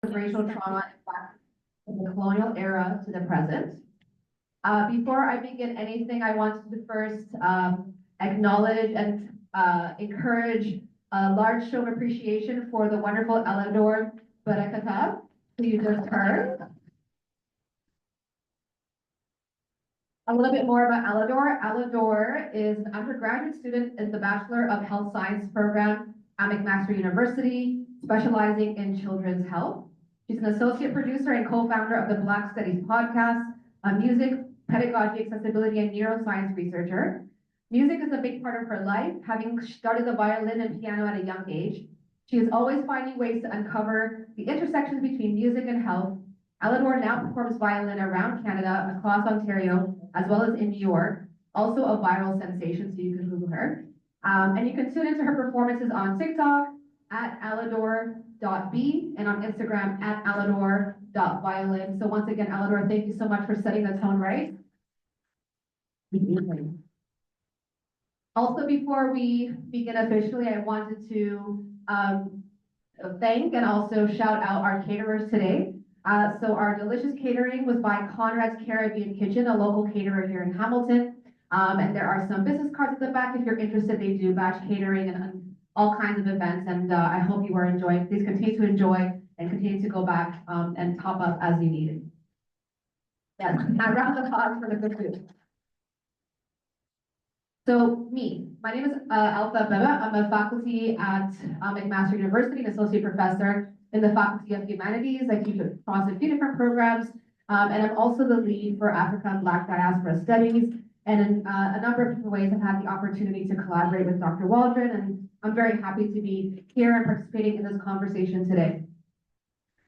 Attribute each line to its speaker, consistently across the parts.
Speaker 1: of racial trauma in the colonial era to the present. Before I begin anything, I wanted to first acknowledge and encourage a large show of appreciation for the wonderful Elador Barakata, who you just heard. A little bit more about Elador. Elador is an undergraduate student in the Bachelor of Health Science program at McMaster University, specializing in children's health. She's an associate producer and co-founder of the Black Studies podcast, a music, pedagogy, accessibility, and neuroscience researcher. Music is a big part of her life, having started the violin and piano at a young age. She is always finding ways to uncover the intersections between music and health. Elador now performs violin around Canada, across Ontario, as well as in New York, also a viral sensation, so you can Google her. And you can tune into her performances on TikTok at alador.b and on Instagram at alador.violin. So once again, Elador, thank you so much for setting the tone right. Also, before we begin officially, I wanted to thank and also shout out our caterers today. So our delicious catering was by Conrad's Caribbean Kitchen, a local caterer here in Hamilton. And there are some business cards at the back if you're interested. They do batch catering and all kinds of events. And I hope you are enjoying. Please continue to enjoy and continue to go back and top up as you need it. Yes, now round of applause for the good food. So my name is Alpha Beba. I'm a faculty at McMaster University, an associate professor in the Faculty of Humanities. I teach across a few different programs, and I'm also the lead for Africa and Black Diaspora Studies. And in a number of different ways, I've had the opportunity to collaborate with Dr. Waldron, and I'm very happy to be here and participating in this conversation today.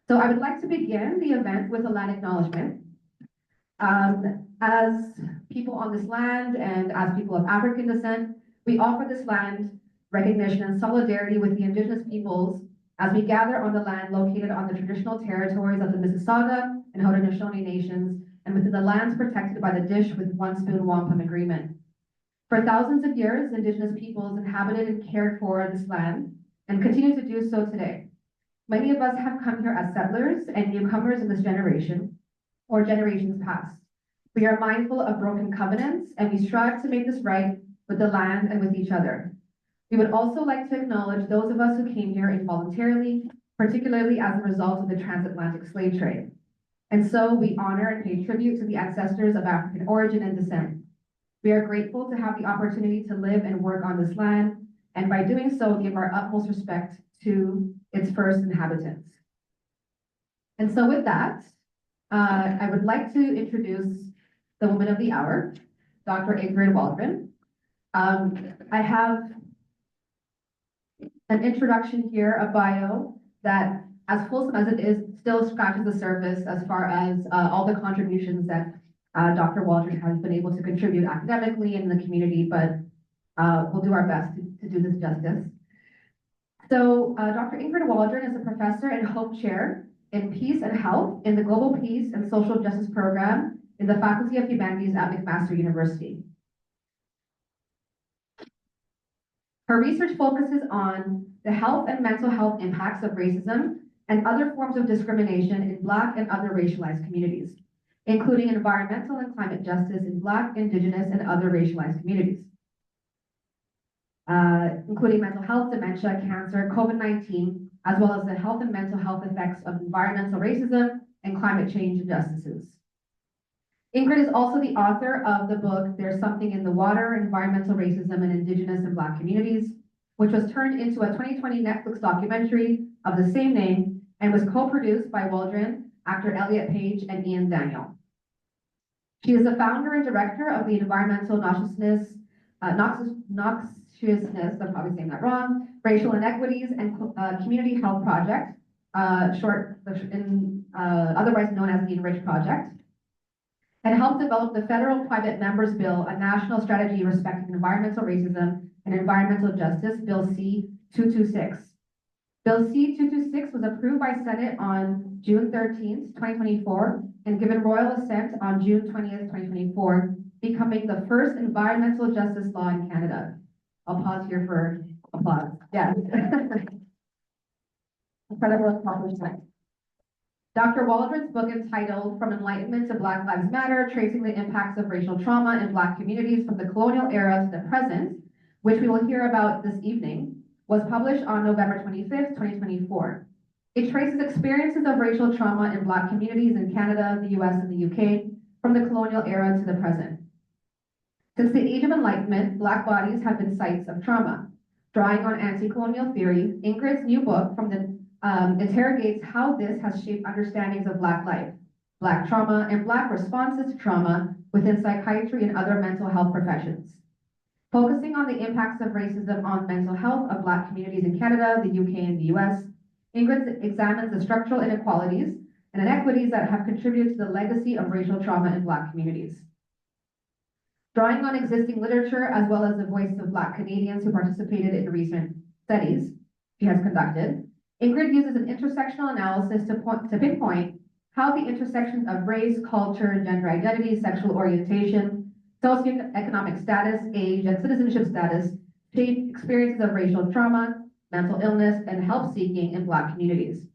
Speaker 1: So I would like to begin the event with a land acknowledgement. As people on this land and as people of African descent, we offer this land recognition and solidarity with the Indigenous peoples as we gather on the land located on the traditional territories of the Mississauga and Haudenosaunee nations and within the lands protected by the Dish with One Spoon Wampum Agreement. For thousands of years, Indigenous peoples inhabited and cared for this land and continue to do so today. Many of us have come here as settlers and newcomers in this generation or generations past. We are mindful of broken covenants and we strive to make this right with the land and with each other. We would also like to acknowledge those of us who came here involuntarily, particularly as a result of the transatlantic slave trade. And so we honor and pay tribute to the ancestors of African origin and descent. We are grateful to have the opportunity to live and work on this land, and by doing so, give our utmost respect to its first inhabitants. And so with that, I would like to introduce the woman of the hour, Dr. Ingrid Waldron. I have an introduction here, a bio that, as fulsome as it is, still scratches the surface as far as all the contributions that Dr. Waldron has been able to contribute academically in the community, but we'll do our best to do this justice. So Dr. Ingrid Waldron is a professor and Hope Chair in Peace and Health in the Global Peace and Social Justice Program in the Faculty of Humanities at McMaster University. Her research focuses on the health and mental health impacts of racism and other forms of discrimination in Black and other racialized communities, including environmental and climate justice in Black, Indigenous, and other racialized communities, including mental health, dementia, cancer, COVID-19, as well as the health and mental health effects of environmental racism and climate change injustices. Ingrid is also the author of the book, There's Something in the Water, Environmental Racism in Indigenous and Black Communities, which was turned into a 2020 Netflix documentary of the same name and was co-produced by Waldron, actor Elliot Page, and Ian Daniel. She is the founder and director of the Environmental Noxiousness, I'm probably saying that wrong, Racial Inequities and Community Health Project, otherwise known as the Enrich Project, and helped develop the Federal Private Members Bill, a national strategy respecting environmental racism and environmental justice, Bill C-226. Bill C-226 was approved by Senate on June 13th, 2024, and given royal assent on June 20th, 2024, becoming the first environmental justice law in Canada. I'll pause here for applause. Yes. Incredible accomplishment. Dr. Waldron's book entitled From Enlightenment to Black Lives Matter, Tracing the Impacts of Racial Trauma in Black Communities from the Colonial Era to the Present, which we will hear about this evening, was published on November 25th, 2024. It traces experiences of racial trauma in Black communities in Canada, the US, and the UK from the colonial era to the present. Since the Age of Enlightenment, Black bodies have been sites of trauma. Drawing on anti-colonial theory, Ingrid's new book interrogates how this has shaped understandings of Black life, Black trauma, and Black responses to trauma within psychiatry and other mental health professions. Focusing on the impacts of racism on mental health of Black communities in Canada, the UK, and the US, Ingrid examines the structural inequalities and inequities that have contributed to the legacy of racial trauma in Black communities. Drawing on existing literature as well as the voices of Black Canadians who participated in recent studies she has conducted, Ingrid uses an intersectional analysis to pinpoint how the intersections of race, culture, gender identity, sexual orientation, socioeconomic status, age, and citizenship status shape experiences of racial trauma, mental illness, and help seeking in Black communities.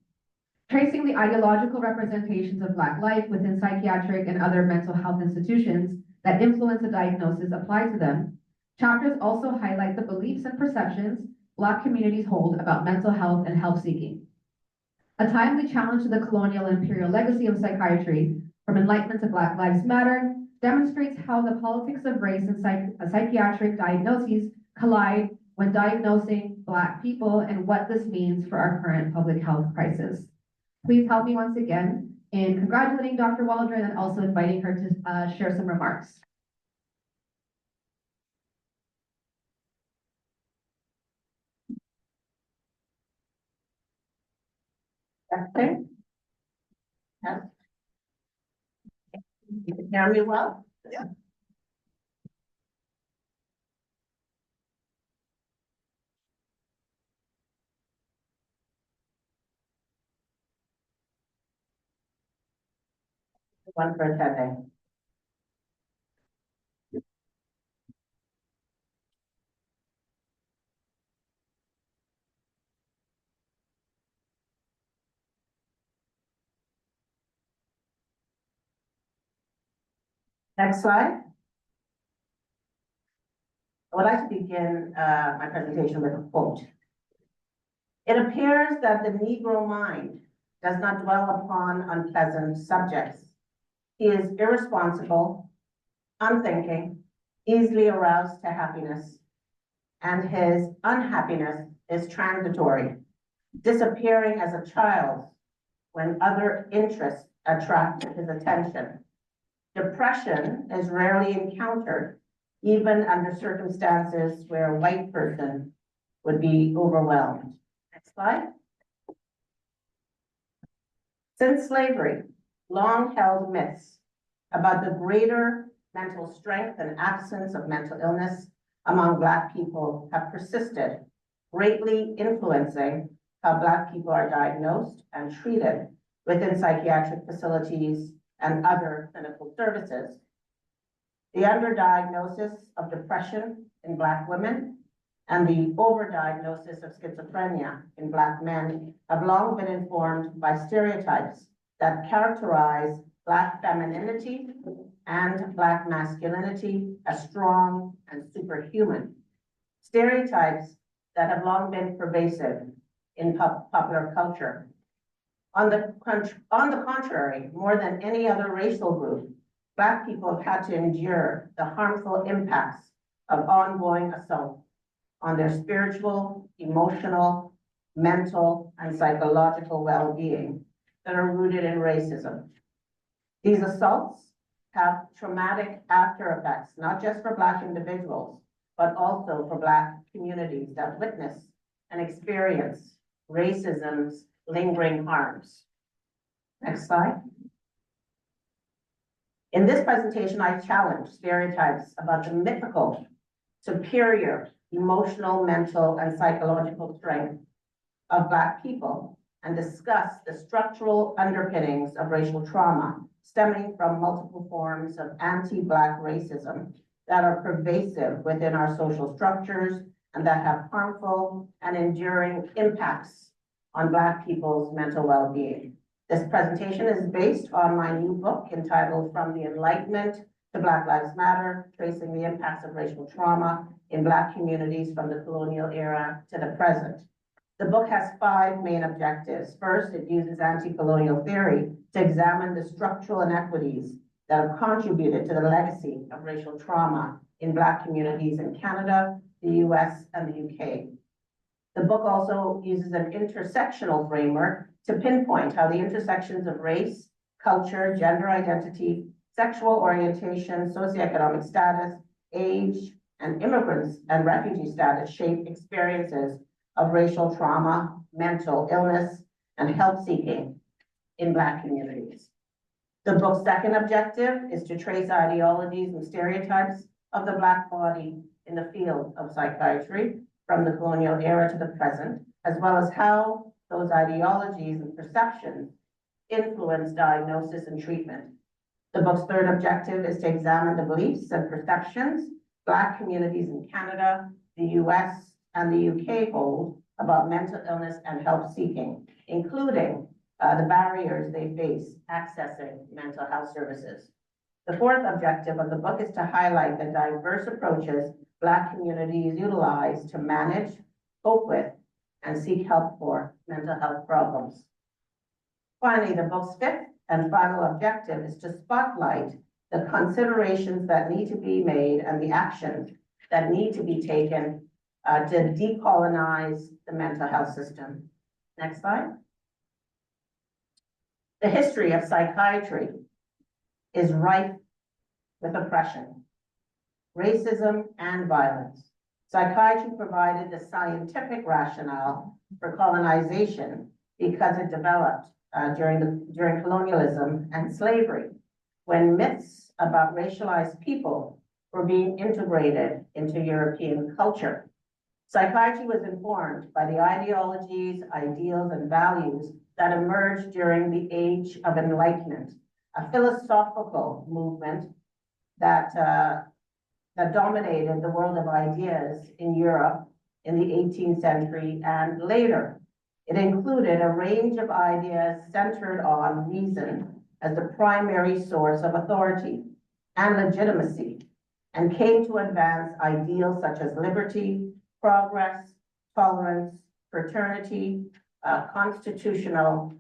Speaker 1: Tracing the ideological representations of Black life within psychiatric and other mental health institutions that influence the diagnosis applied to them, chapters also highlight the beliefs and perceptions Black communities hold about mental health and help seeking. A timely challenge to the colonial and imperial legacy of psychiatry, from Enlightenment to Black Lives Matter, demonstrates how the politics of race and psychiatric diagnoses collide when diagnosing Black people and what this means for our current public health crisis. Please help me once again in congratulating Dr. Waldron and also inviting her to share some remarks.
Speaker 2: Okay. Yes. You can hear me well? Yeah. One for attending. Next slide. I would like to begin my presentation with a quote. It appears that the Negro mind does not dwell upon unpleasant subjects. He is irresponsible, unthinking, easily aroused to happiness, and his unhappiness is transitory, disappearing as a child when other interests attract his attention. Depression is rarely encountered, even under circumstances where a white person would be overwhelmed. Next slide. Since slavery, long-held myths about the greater mental strength and absence of mental illness among Black people have persisted, greatly influencing how Black people are diagnosed and treated within psychiatric facilities and other clinical services. The underdiagnosis of depression in Black women and the overdiagnosis of schizophrenia in Black men have long been informed by stereotypes that characterize Black femininity and Black masculinity as strong and superhuman. Stereotypes that have long been pervasive in popular culture. On the contrary, more than any other racial group, Black people have had to endure the harmful impacts of ongoing assault on their spiritual, emotional, mental, and psychological well-being that are rooted in racism. These assaults have traumatic after effects, not just for Black individuals, but also for Black communities that witness and experience racism's lingering harms. Next slide. In this presentation, I challenge stereotypes about the mythical, superior, emotional, mental, and psychological strength of Black people and discuss the structural underpinnings of racial trauma stemming from multiple forms of anti-Black racism that are pervasive within our social structures and that have harmful and enduring impacts on Black people's mental well-being. This presentation is based on my new book entitled From the Enlightenment to Black Lives Matter, Tracing the Impacts of Racial Trauma in Black Communities from the Colonial Era to the Present. The book has 5 main objectives. First, it uses anti-colonial theory to examine the structural inequities that have contributed to the legacy of racial trauma in Black communities in Canada, the US, and the UK. The book also uses an intersectional framework to pinpoint how the intersections of race, culture, gender identity, sexual orientation, socioeconomic status, age, and immigrants and refugee status shape experiences of racial trauma, mental illness, and help seeking in Black communities. The book's second objective is to trace ideologies and stereotypes of the Black body in the field of psychiatry from the colonial era to the present, as well as how those ideologies and perceptions influence diagnosis and treatment. The book's third objective is to examine the beliefs and perceptions Black communities in Canada, the US, and the UK hold about mental illness and help seeking, including the barriers they face accessing mental health services. The fourth objective of the book is to highlight the diverse approaches Black communities utilize to manage, cope with, and seek help for mental health problems. Finally, the book's fifth and final objective is to spotlight the considerations that need to be made and the actions that need to be taken to decolonize the mental health system. Next slide. The history of psychiatry is rife with oppression, racism, and violence. Psychiatry provided the scientific rationale for colonization because it developed during colonialism and slavery, when myths about racialized people were being integrated into European culture. Psychiatry was informed by the ideologies, ideals, and values that emerged during the Age of Enlightenment, a philosophical movement that dominated the world of ideas in Europe in the 18th century and later. It included a range of ideas centered on reason as the primary source of authority and legitimacy, and came to advance ideals such as liberty, progress, tolerance, fraternity, constitutional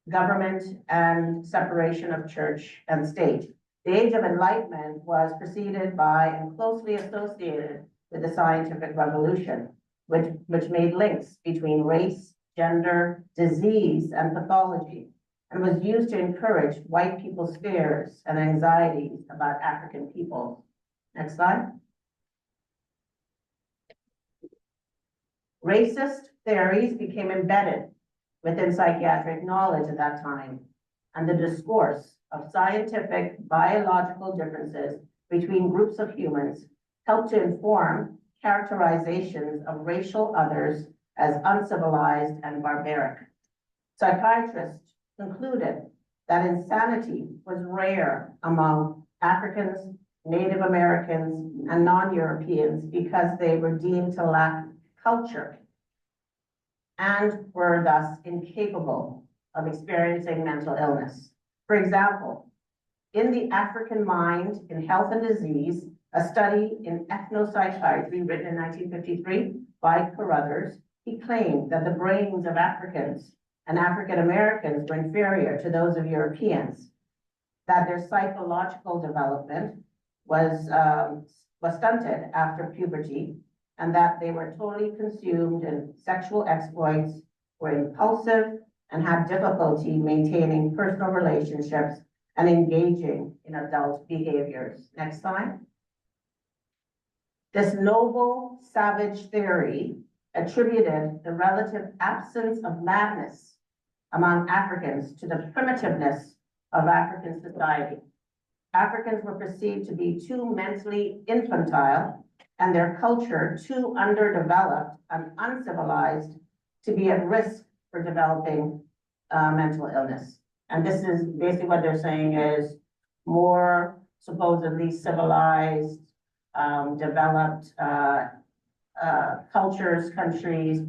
Speaker 2: government, and separation of church and state. The Age of Enlightenment was preceded by and closely associated with the scientific revolution, which made links between race, gender, disease, and pathology, and was used to encourage white people's fears and anxieties about African people. Next slide. Racist theories became embedded within psychiatric knowledge at that time, and the discourse of scientific biological differences between groups of humans helped to inform characterizations of racial others as uncivilized and barbaric. Psychiatrists concluded that insanity was rare among Africans, Native Americans, and non-Europeans because they were deemed to lack culture and were thus incapable of experiencing mental illness. For example, in The African Mind in Health and Disease, a study in ethnopsychiatry written in 1953 by Carruthers, he claimed that the brains of Africans and African Americans were inferior to those of Europeans, that their psychological development was stunted after puberty, and that they were totally consumed in sexual exploits, were impulsive, and had difficulty maintaining personal relationships and engaging in adult behaviors. Next slide. This noble savage theory attributed the relative absence of madness among Africans to the primitiveness of African society. Africans were perceived to be too mentally infantile and their culture too underdeveloped and uncivilized to be at risk for developing mental illness. And this is basically what they're saying is more supposedly civilized, developed cultures, countries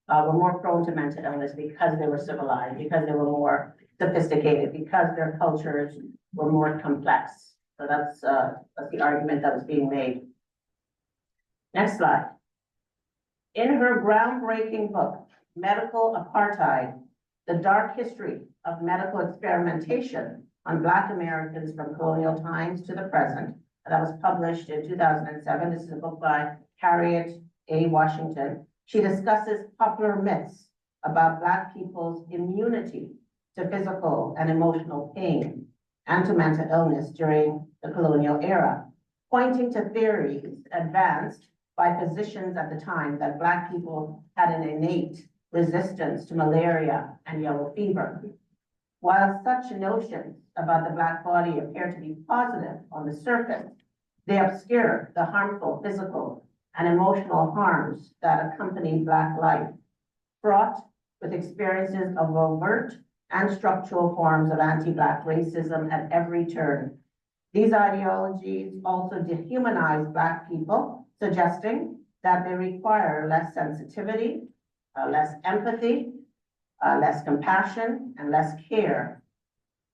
Speaker 2: were more prone to mental illness because they were civilized, because they were more sophisticated, because their cultures were more complex. So that's the argument that was being made. Next slide. In her groundbreaking book, Medical Apartheid, The Dark History of Medical Experimentation on Black Americans from Colonial Times to the Present, that was published in 2007. This is a book by Harriet A. Washington. She discusses popular myths about Black people's immunity to physical and emotional pain and to mental illness during the colonial era, pointing to theories advanced by physicians at the time that Black people had an innate resistance to malaria and yellow fever. While such notions about the Black body appear to be positive on the surface, they obscure the harmful physical and emotional harms that accompany Black life, fraught with experiences of overt and structural forms of anti-Black racism at every turn. These ideologies also dehumanize Black people, suggesting that they require less sensitivity, less empathy, less compassion, and less care,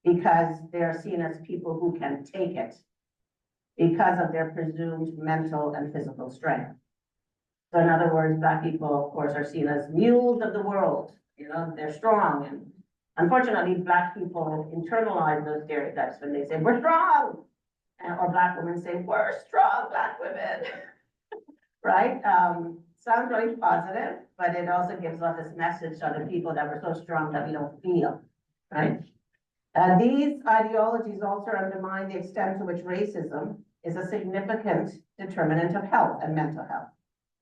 Speaker 2: because they're seen as people who can take it because of their presumed mental and physical strength. So in other words, Black people, of course, are seen as mules of the world. You know, they're strong. And unfortunately, Black people internalize those stereotypes when they say, we're strong. Or Black women say, we're strong Black women. Right? Sounds really positive, but it also gives off this message to other people that we're so strong that we don't feel, right? These ideologies also undermine the extent to which racism is a significant determinant of health and mental health,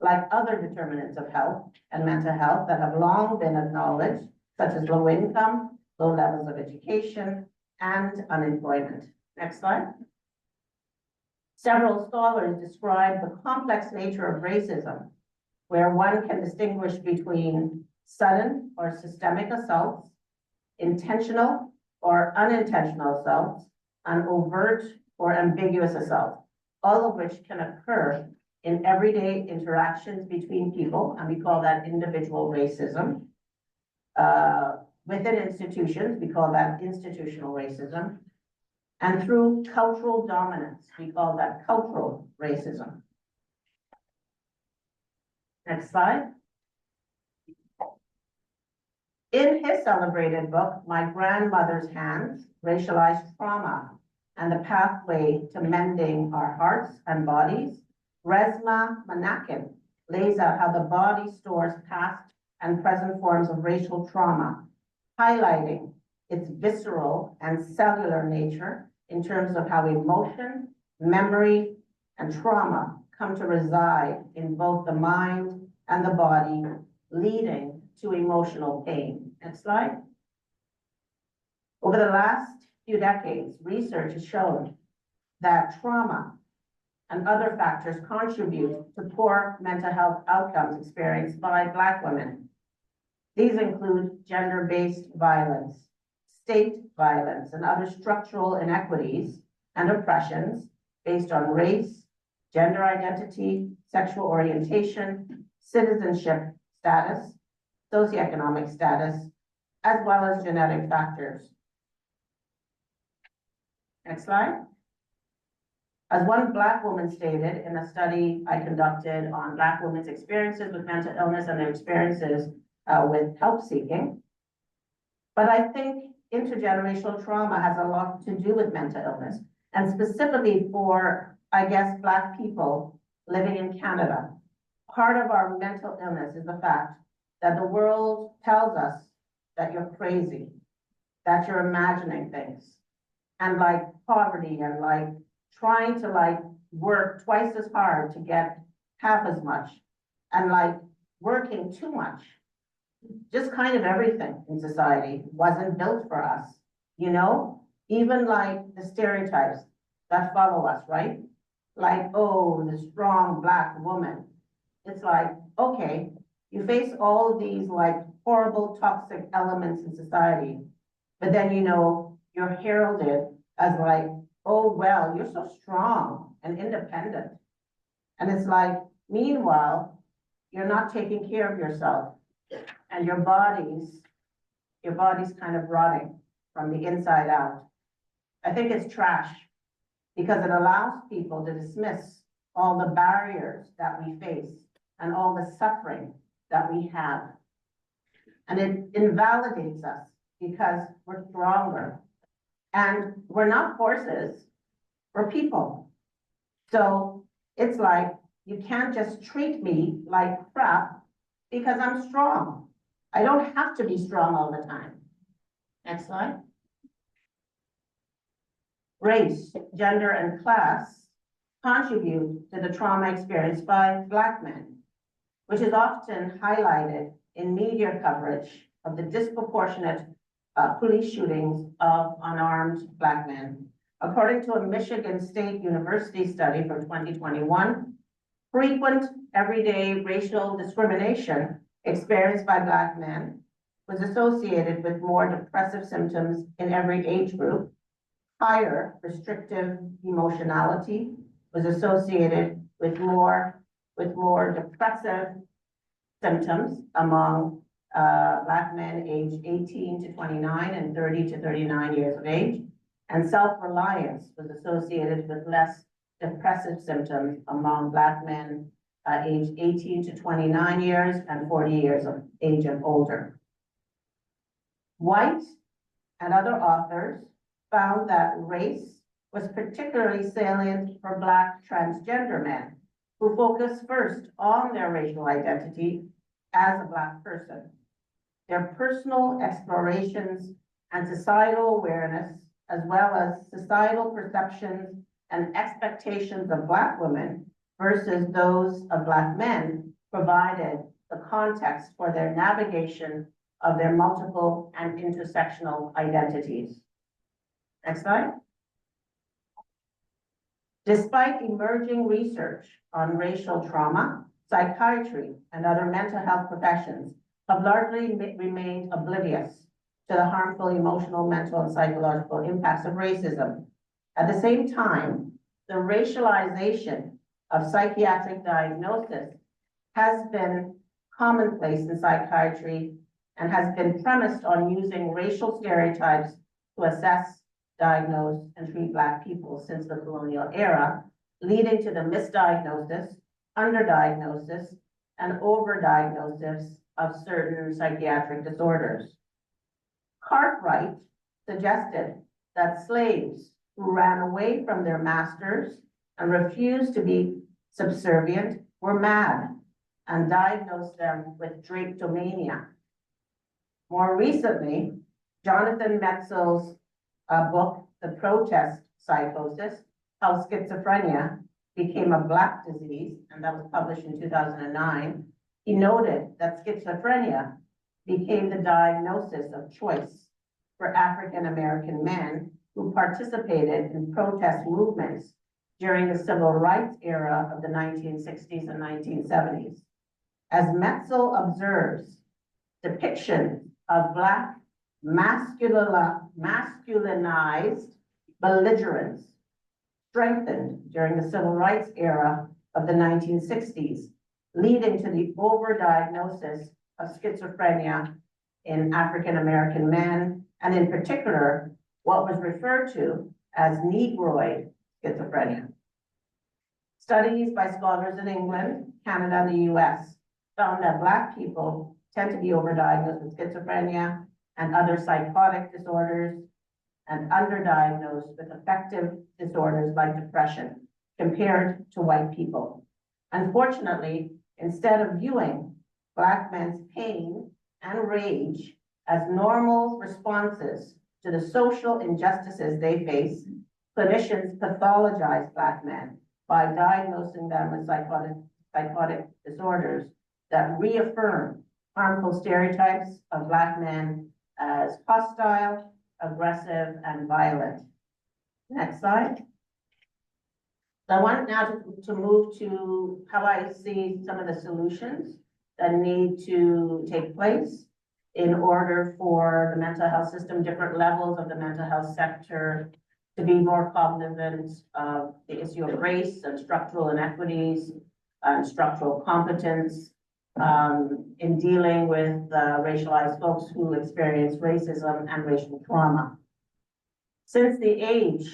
Speaker 2: like other determinants of health and mental health that have long been acknowledged, such as low income, low levels of education, and unemployment. Next slide. Several scholars describe the complex nature of racism, where one can distinguish between sudden or systemic assaults, intentional or unintentional assaults, and overt or ambiguous assaults, all of which can occur in everyday interactions between people, and we call that individual racism. Within institutions, we call that institutional racism. And through cultural dominance, we call that cultural racism. Next slide. In his celebrated book, My Grandmother's Hands, Racialized Trauma and the Pathway to Mending Our Hearts and Bodies, Resmaa Menakem lays out how the body stores past and present forms of racial trauma, highlighting its visceral and cellular nature in terms of how emotion, memory, and trauma come to reside in both the mind and the body, leading to emotional pain. Next slide. Over the last few decades, research has shown that trauma and other factors contribute to poor mental health outcomes experienced by Black women. These include gender-based violence, state violence, and other structural inequities and oppressions based on race, gender identity, sexual orientation, citizenship status, socioeconomic status, as well as genetic factors. Next slide. As one Black woman stated in a study I conducted on Black women's experiences with mental illness and their experiences with help seeking, but I think intergenerational trauma has a lot to do with mental illness, and specifically for, I guess, Black people living in Canada. Part of our mental illness is the fact that the world tells us that you're crazy, that you're imagining things, and like poverty and like trying to like work twice as hard to get half as much, and like working too much. Just kind of everything in society wasn't built for us, you know? Even like the stereotypes that follow us, right? Like, oh, the strong Black woman. It's like, okay, you face all these like horrible toxic elements in society, but then, you know, you're heralded as like, oh, well, you're so strong and independent. And it's like, meanwhile, you're not taking care of yourself. and your body's kind of rotting from the inside out. I think it's trash because it allows people to dismiss all the barriers that we face and all the suffering that we have. And it invalidates us because we're stronger. And we're not horses, we're people. So it's like, you can't just treat me like crap because I'm strong. I don't have to be strong all the time. Next slide. Race, gender, and class contribute to the trauma experienced by Black men, which is often highlighted in media coverage of the disproportionate police shootings of unarmed Black men. According to a Michigan State University study from 2021, frequent everyday racial discrimination experienced by Black men was associated with more depressive symptoms in every age group. Higher restrictive emotionality was associated with more depressive symptoms among Black men aged 18 to 29 and 30 to 39 years of age. And self-reliance was associated with less depressive symptoms among Black men aged 18 to 29 years and 40 years of age and older. White and other authors found that race was particularly salient for Black transgender men, who focus first on their racial identity as a Black person. Their personal explorations and societal awareness, as well as societal perceptions and expectations of Black women versus those of Black men, provided the context for their navigation of their multiple and intersectional identities. Next slide. Despite emerging research on racial trauma, psychiatry and other mental health professions have largely remained oblivious to the harmful emotional, mental, and psychological impacts of racism. At the same time, the racialization of psychiatric diagnosis has been commonplace in psychiatry and has been premised on using racial stereotypes to assess, diagnose, and treat Black people since the colonial era, leading to the misdiagnosis, underdiagnosis, and overdiagnosis of certain psychiatric disorders. Cartwright suggested that slaves who ran away from their masters and refused to be subservient were mad, and diagnosed them with drapetomania. More recently, Jonathan Metzl's book, The Protest Psychosis, How Schizophrenia Became a Black Disease, and that was published in 2009, he noted that schizophrenia became the diagnosis of choice for African American men who participated in protest movements during the civil rights era of the 1960s and 1970s. As Metzel observes, depictions of Black masculinized belligerence strengthened during the civil rights era of the 1960s, leading to the overdiagnosis of schizophrenia in African American men, and in particular, what was referred to as Negroid schizophrenia. Studies by scholars in England, Canada, and the US found that Black people tend to be overdiagnosed with schizophrenia and other psychotic disorders, and underdiagnosed with affective disorders like depression, compared to white people. Unfortunately, instead of viewing Black men's pain and rage as normal responses to the social injustices they face, clinicians pathologize Black men by diagnosing them with psychotic disorders that reaffirm harmful stereotypes of Black men as hostile, aggressive, and violent. Next slide. So I want now to move to how I see some of the solutions that need to take place in order for the mental health system, different levels of the mental health sector, to be more cognizant of the issue of race and structural inequities and structural competence, in dealing with racialized folks who experience racism and racial trauma. Since the age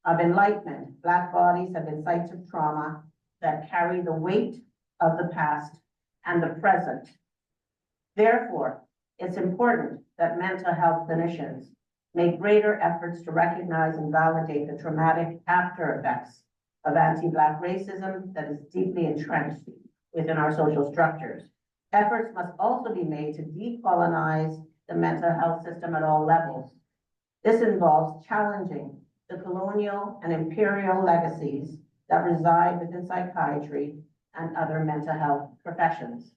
Speaker 2: of Enlightenment, Black bodies have been sites of trauma that carry the weight of the past and the present. Therefore, it's important that mental health clinicians make greater efforts to recognize and validate the traumatic after effects of anti-Black racism that is deeply entrenched within our social structures. Efforts must also be made to decolonize the mental health system at all levels. This involves challenging the colonial and imperial legacies that reside within psychiatry and other mental health professions.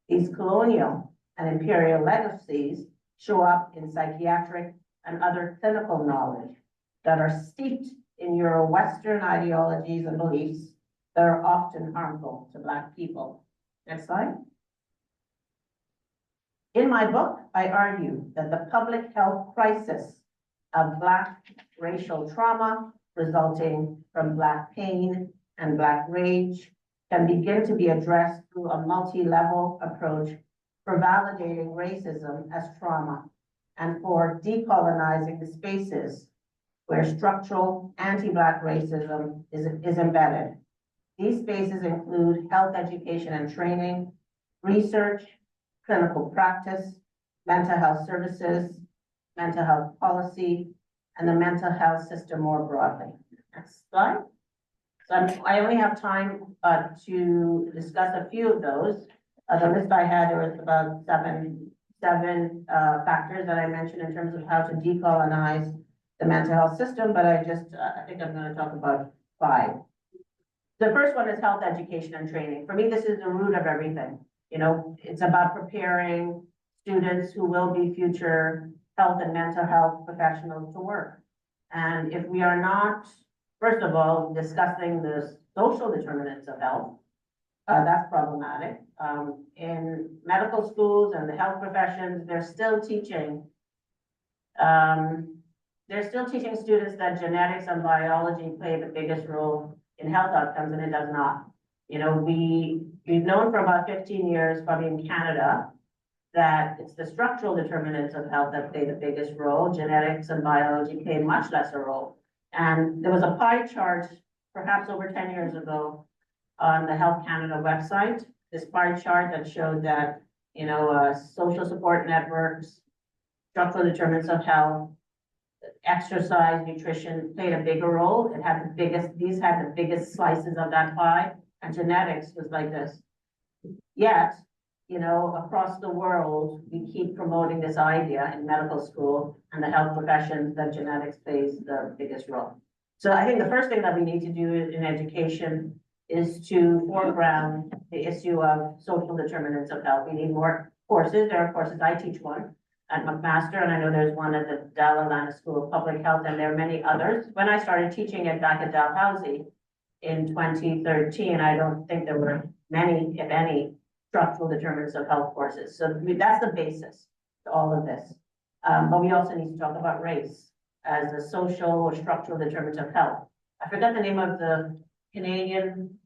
Speaker 2: These colonial and imperial legacies show up in psychiatric and other clinical knowledge that are steeped in Euro-Western ideologies and beliefs that are often harmful to Black people. Next slide. In my book, I argue that the public health crisis of Black racial trauma resulting from Black pain and Black rage can begin to be addressed through a multi-level approach for validating racism as trauma and for decolonizing the spaces where structural anti-Black racism is embedded. These spaces include health education and training, research, clinical practice, mental health services, mental health policy, and the mental health system more broadly. Next slide. So I only have time to discuss a few of those. The list I had, there was about seven factors that I mentioned in terms of how to decolonize the mental health system, but I think I'm going to talk about 5. The first one is health education and training. For me, this is the root of everything. You know, it's about preparing students who will be future health and mental health professionals to work. And if we are not, first of all, discussing the social determinants of health, that's problematic. In medical schools and the health professions, they're still teaching students that genetics and biology play the biggest role in health outcomes, and it does not. You know, we've known for about 15 years, probably in Canada, that it's the structural determinants of health that play the biggest role. Genetics and biology play a much lesser role. And there was a pie chart, perhaps over 10 years ago, on the Health Canada website, this pie chart that showed that, you know, social support networks, structural determinants of health, exercise, nutrition played a bigger role. These had the biggest slices of that pie, and genetics was like this. Yet, you know, across the world, we keep promoting this idea in medical school and the health professions that genetics plays the biggest role. So I think the first thing that we need to do in education is to foreground the issue of social determinants of health. We need more courses. There are courses, I teach one at McMaster, and I know there's one at the Dalhousie School of Public Health, and there are many others. When I started teaching it back at Dalhousie in 2013, I don't think there were many, if any, structural determinants of health courses. So that's the basis to all of this. But we also need to talk about race as a social or structural determinant of health. I forgot the name of the Canadian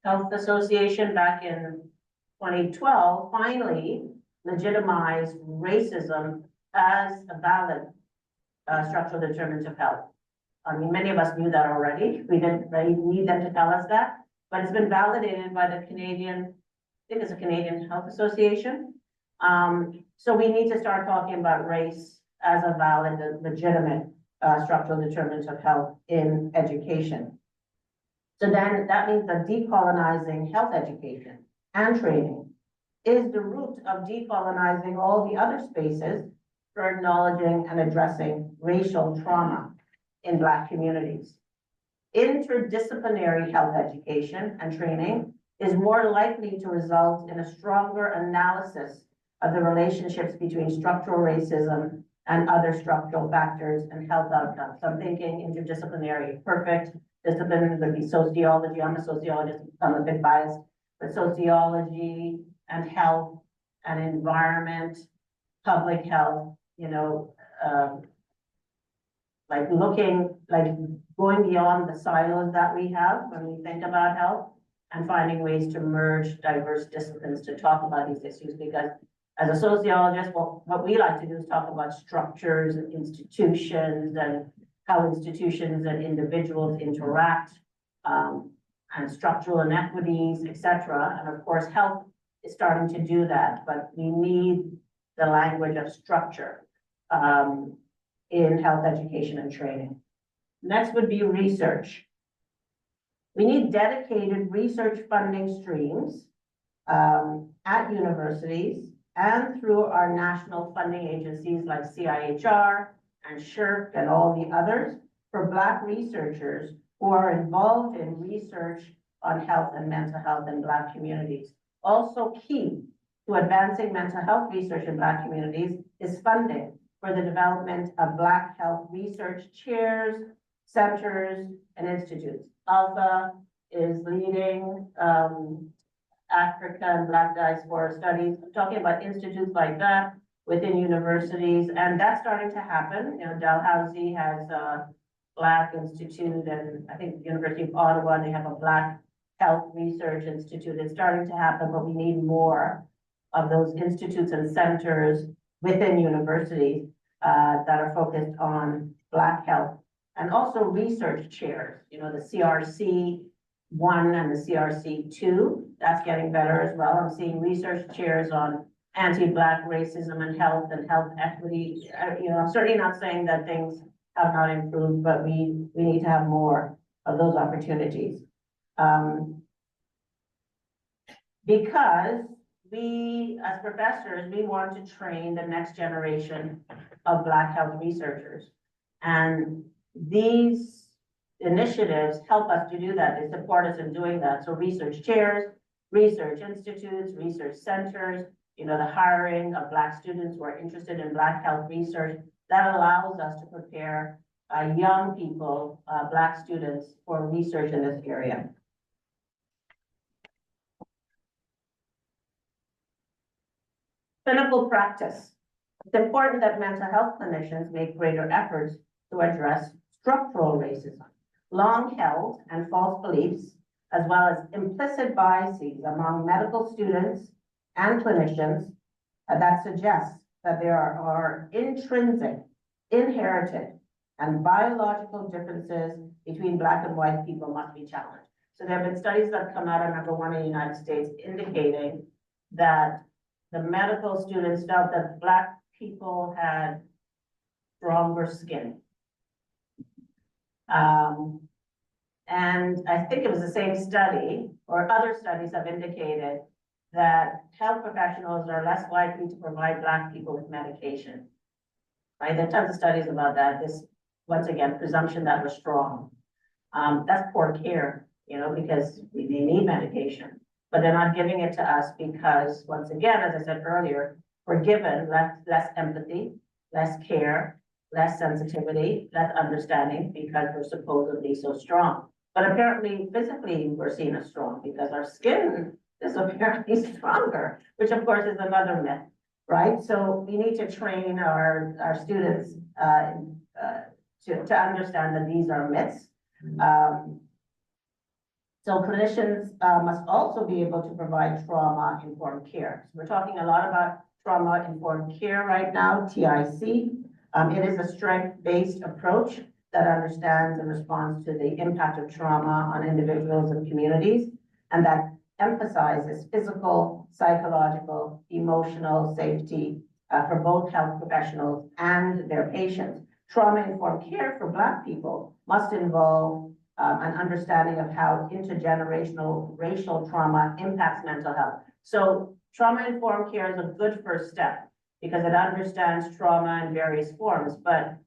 Speaker 2: Health Association back in 2012 finally legitimized racism as a valid structural determinant of health. I mean, many of us knew that already. We didn't really need them to tell us that, but it's been validated by the Canadian, I think it's a Canadian Health Association. So we need to start talking about race as a valid, legitimate structural determinant of health in education. So then that means that decolonizing health education and training is the root of decolonizing all the other spaces for acknowledging and addressing racial trauma in Black communities. Interdisciplinary health education and training is more likely to result in a stronger analysis of the relationships between structural racism and other structural factors and health outcomes. So I'm thinking interdisciplinary, perfect discipline would be sociology. I'm a sociologist, I'm a bit biased, but sociology and health and environment, public health, you know, like going beyond the silos that we have when we think about health and finding ways to merge diverse disciplines to talk about these issues. Because as a sociologist, what we like to do is talk about structures and institutions and how institutions and individuals interact, and structural inequities, et cetera. And of course, health is starting to do that, but we need the language of structure in health education and training. Next would be research. We need dedicated research funding streams at universities and through our national funding agencies like CIHR and SSHRC and all the others for Black researchers who are involved in research on health and mental health in Black communities. Also key to advancing mental health research in Black communities is funding for the development of Black health research chairs, centers, and institutes. Alpha is leading Africa and Black diaspora studies. I'm talking about institutes like that within universities, and that's starting to happen. You know, Dalhousie has a Black Institute, and I think the University of Ottawa, they have a Black Health Research Institute. It's starting to happen, but we need more of those institutes and centers within universities that are focused on Black health. And also research chairs, you know, the CRC 1 and the CRC 2, that's getting better as well. I'm seeing research chairs on anti-Black racism and health equity. You know, I'm certainly not saying that things have not improved, but we need to have more of those opportunities. Because we, as professors, we want to train the next generation of Black health researchers. And these initiatives help us to do that. They support us in doing that. So research chairs, research institutes, research centers, you know, the hiring of Black students who are interested in Black health research, that allows us to prepare young people, Black students, for research in this area. Clinical practice. It's important that mental health clinicians make greater efforts to address structural racism, long-held and false beliefs, as well as implicit biases among medical students and clinicians that suggest that there are intrinsic, inherited, and biological differences between Black and white people must be challenged. So there have been studies that have come out, I remember one in the United States, indicating that the medical students felt that Black people had stronger skin. And I think it was the same study, or other studies have indicated that health professionals are less likely to provide Black people with medication. Right? There are tons of studies about that. This, once again, presumption that we're strong. That's poor care, you know, because they need medication, but they're not giving it to us because, once again, as I said earlier, we're given less empathy, less care, less sensitivity, less understanding because we're supposedly so strong. But apparently, physically, we're seen as strong because our skin is apparently stronger, which of course is another myth, right? So we need to train our students to understand that these are myths. So clinicians must also be able to provide trauma-informed care. So we're talking a lot about trauma-informed care right now, TIC. It is a strength-based approach that understands and responds to the impact of trauma on individuals and communities, and that emphasizes physical, psychological, emotional safety for both health professionals and their patients. Trauma-informed care for Black people must involve an understanding of how intergenerational racial trauma impacts mental health. So trauma-informed care is a good first step because it understands trauma in various forms, but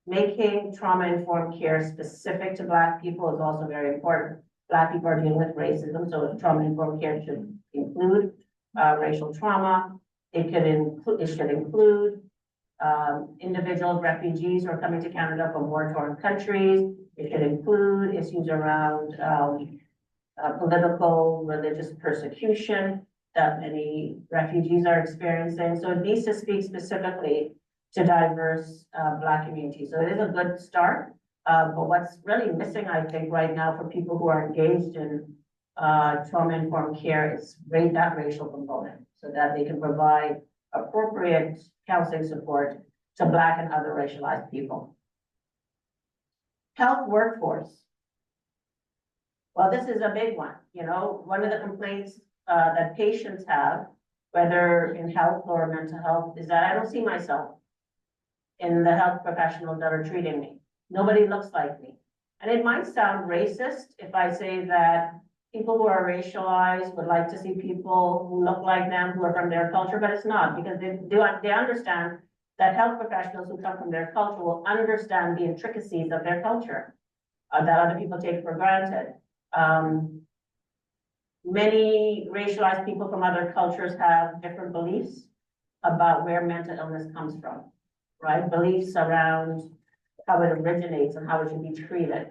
Speaker 2: making trauma-informed care specific to Black people is also very important. Black people are dealing with racism, so trauma-informed care should include racial trauma. It should include individuals, refugees who are coming to Canada from war-torn countries. It should include issues around political, religious persecution that many refugees are experiencing. So it needs to speak specifically to diverse Black communities. So it is a good start, but what's really missing, I think, right now for people who are engaged in trauma-informed care is rate that racial component so that they can provide appropriate counseling support to Black and other racialized people. Health workforce. Well, this is a big one. You know, one of the complaints that patients have, whether in health or mental health, is that I don't see myself in the health professionals that are treating me. Nobody looks like me. And it might sound racist if I say that people who are racialized would like to see people who look like them, who are from their culture, but it's not, because they understand that health professionals who come from their culture will understand the intricacies of their culture that other people take for granted. Many racialized people from other cultures have different beliefs about where mental illness comes from, right? Beliefs around how it originates and how it should be treated.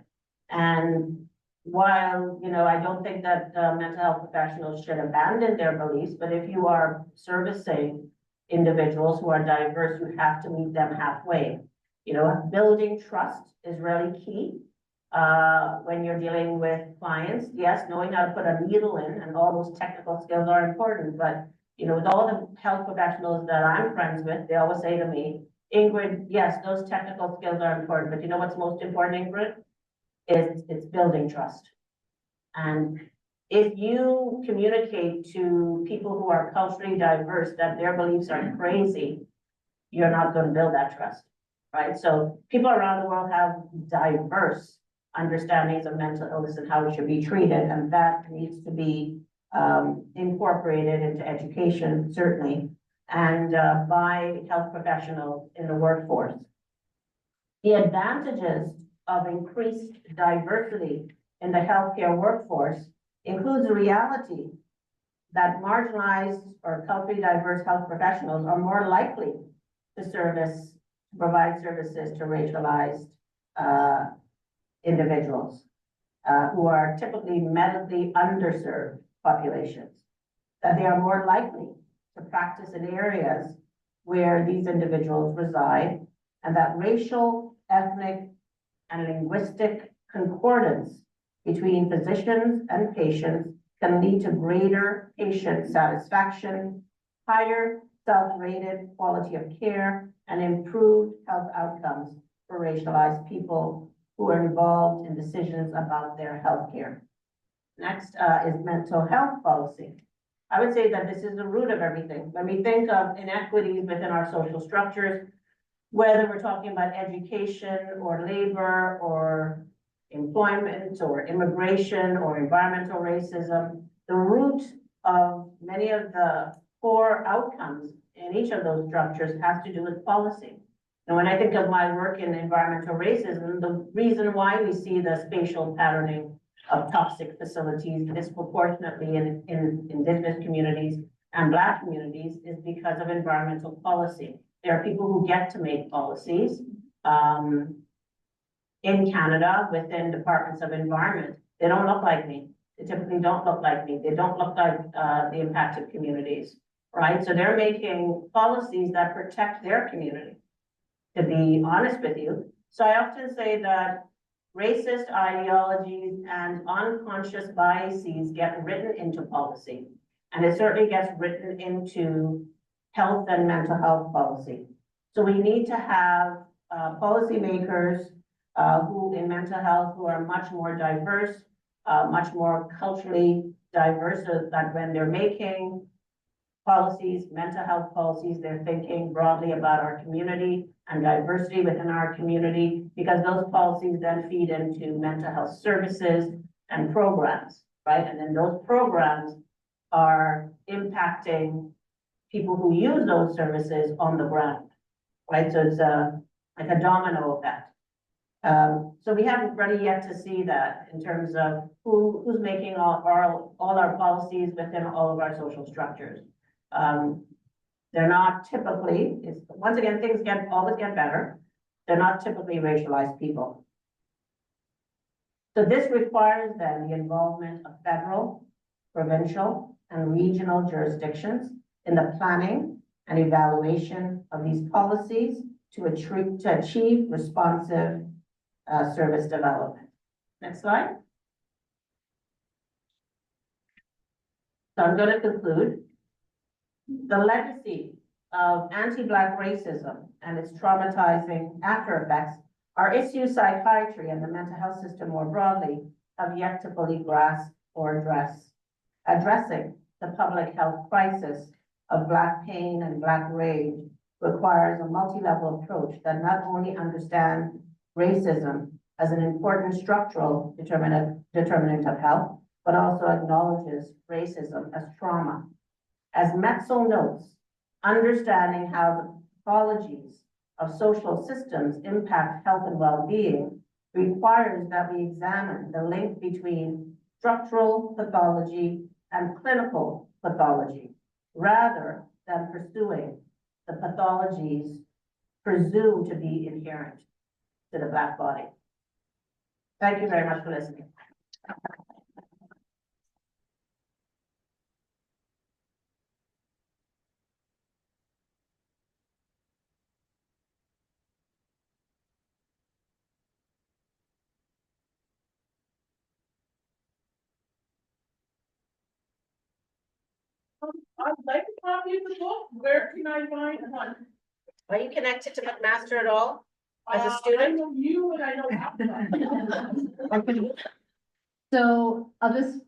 Speaker 2: And while, you know, I don't think that mental health professionals should abandon their beliefs, but if you are servicing individuals who are diverse, you have to meet them halfway. You know, building trust is really key when you're dealing with clients. Yes, knowing how to put a needle in and all those technical skills are important, but you know, with all the health professionals that I'm friends with, they always say to me, Ingrid, yes, those technical skills are important, but you know what's most important, Ingrid? It's building trust. And if you communicate to people who are culturally diverse that their beliefs are crazy, you're not going to build that trust, right? So people around the world have diverse understandings of mental illness and how it should be treated, and that needs to be incorporated into education, certainly, and by health professionals in the workforce. The advantages of increased diversity in the healthcare workforce includes the reality that marginalized or culturally diverse health professionals are more likely to provide services to racialized individuals who are typically medically underserved populations, that they are more likely to practice in areas where these individuals reside, and that racial, ethnic, and linguistic concordance between physicians and patients can lead to greater patient satisfaction, higher self-rated quality of care, and improved health outcomes for racialized people who are involved in decisions about their health care. Next is mental health policy. I would say that this is the root of everything. When we think of inequities within our social structures, whether we're talking about education or labor or employment or immigration or environmental racism, the root of many of the poor outcomes in each of those structures has to do with policy. And when I think of my work in environmental racism, the reason why we see the spatial patterning of toxic facilities disproportionately in Indigenous communities and Black communities is because of environmental policy. There are people who get to make policies in Canada within departments of environment. They don't look like me. They typically don't look like me. They don't look like the impacted communities, right? So they're making policies that protect their community, to be honest with you. So I often say that racist ideologies and unconscious biases get written into policy, and it certainly gets written into health and mental health policy. So we need to have policymakers who in mental health who are much more diverse, much more culturally diverse, so that when they're making policies, mental health policies, they're thinking broadly about our community and diversity within our community, because those policies then feed into mental health services and programs, right? And then those programs are impacting people who use those services on the ground, right? So it's like a domino effect. So we haven't really yet to see that in terms of who's making all our policies within all of our social structures. They're not typically, once again, things always get better. They're not typically racialized people. So this requires then the involvement of federal, provincial, and regional jurisdictions in the planning and evaluation of these policies to achieve responsive service development. Next slide. So I'm going to conclude. The legacy of anti-Black racism and its traumatizing after effects are issues psychiatry and the mental health system more broadly have yet to fully grasp or address. Addressing the public health crisis of Black pain and Black rage requires a multi-level approach that not only understands racism as an important structural determinant of health, but also acknowledges racism as trauma. As Metzel notes, understanding how the pathologies of social systems impact health and well-being requires that we examine the link between structural pathology and clinical pathology, rather than pursuing the pathologies presumed to be inherent to the Black body. Thank you very much for listening.
Speaker 3: I'd like a copy of the book. Where can I find one?
Speaker 2: Are you connected to McMaster at all? As a
Speaker 3: I
Speaker 2: student?
Speaker 3: know you and I know Alpha.
Speaker 1: So I'll just,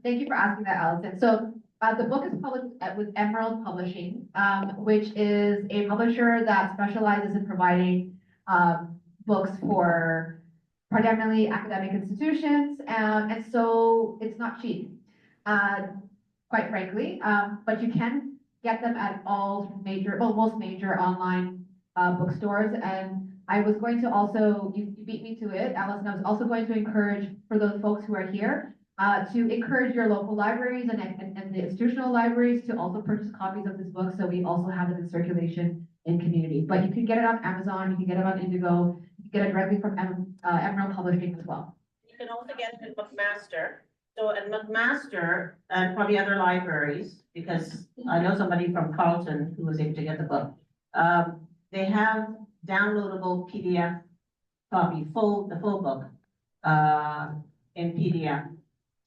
Speaker 1: thank you for asking that, Allison. So the book is published with Emerald Publishing, which is a publisher that specializes in providing books for predominantly academic institutions. And so it's not cheap, quite frankly, but you can get them at all major, well, most major online bookstores. And I was going to also, you beat me to it, Allison, I was also going to encourage, for those folks who are here, to encourage your local libraries and the institutional libraries to also purchase copies of this book, so we also have it in circulation in community. But you can get it on Amazon, you can get it on Indigo, you can get it directly from Emerald Publishing as well.
Speaker 2: You can also get it at McMaster. So at McMaster and probably other libraries, because I know somebody from Carleton who was able to get the book, they have downloadable PDF copy, the full book in PDF.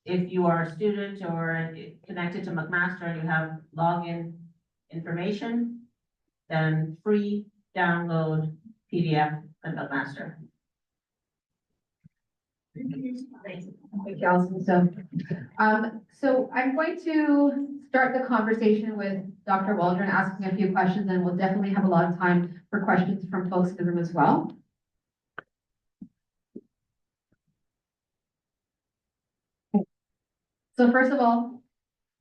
Speaker 2: If you are a student or connected to McMaster and you have login information, then free download PDF at McMaster.
Speaker 1: Thank you, Allison. So I'm going to start the conversation with Dr. Waldron asking a few questions, and we'll definitely have a lot of time for questions from folks in the room as well. So first of all,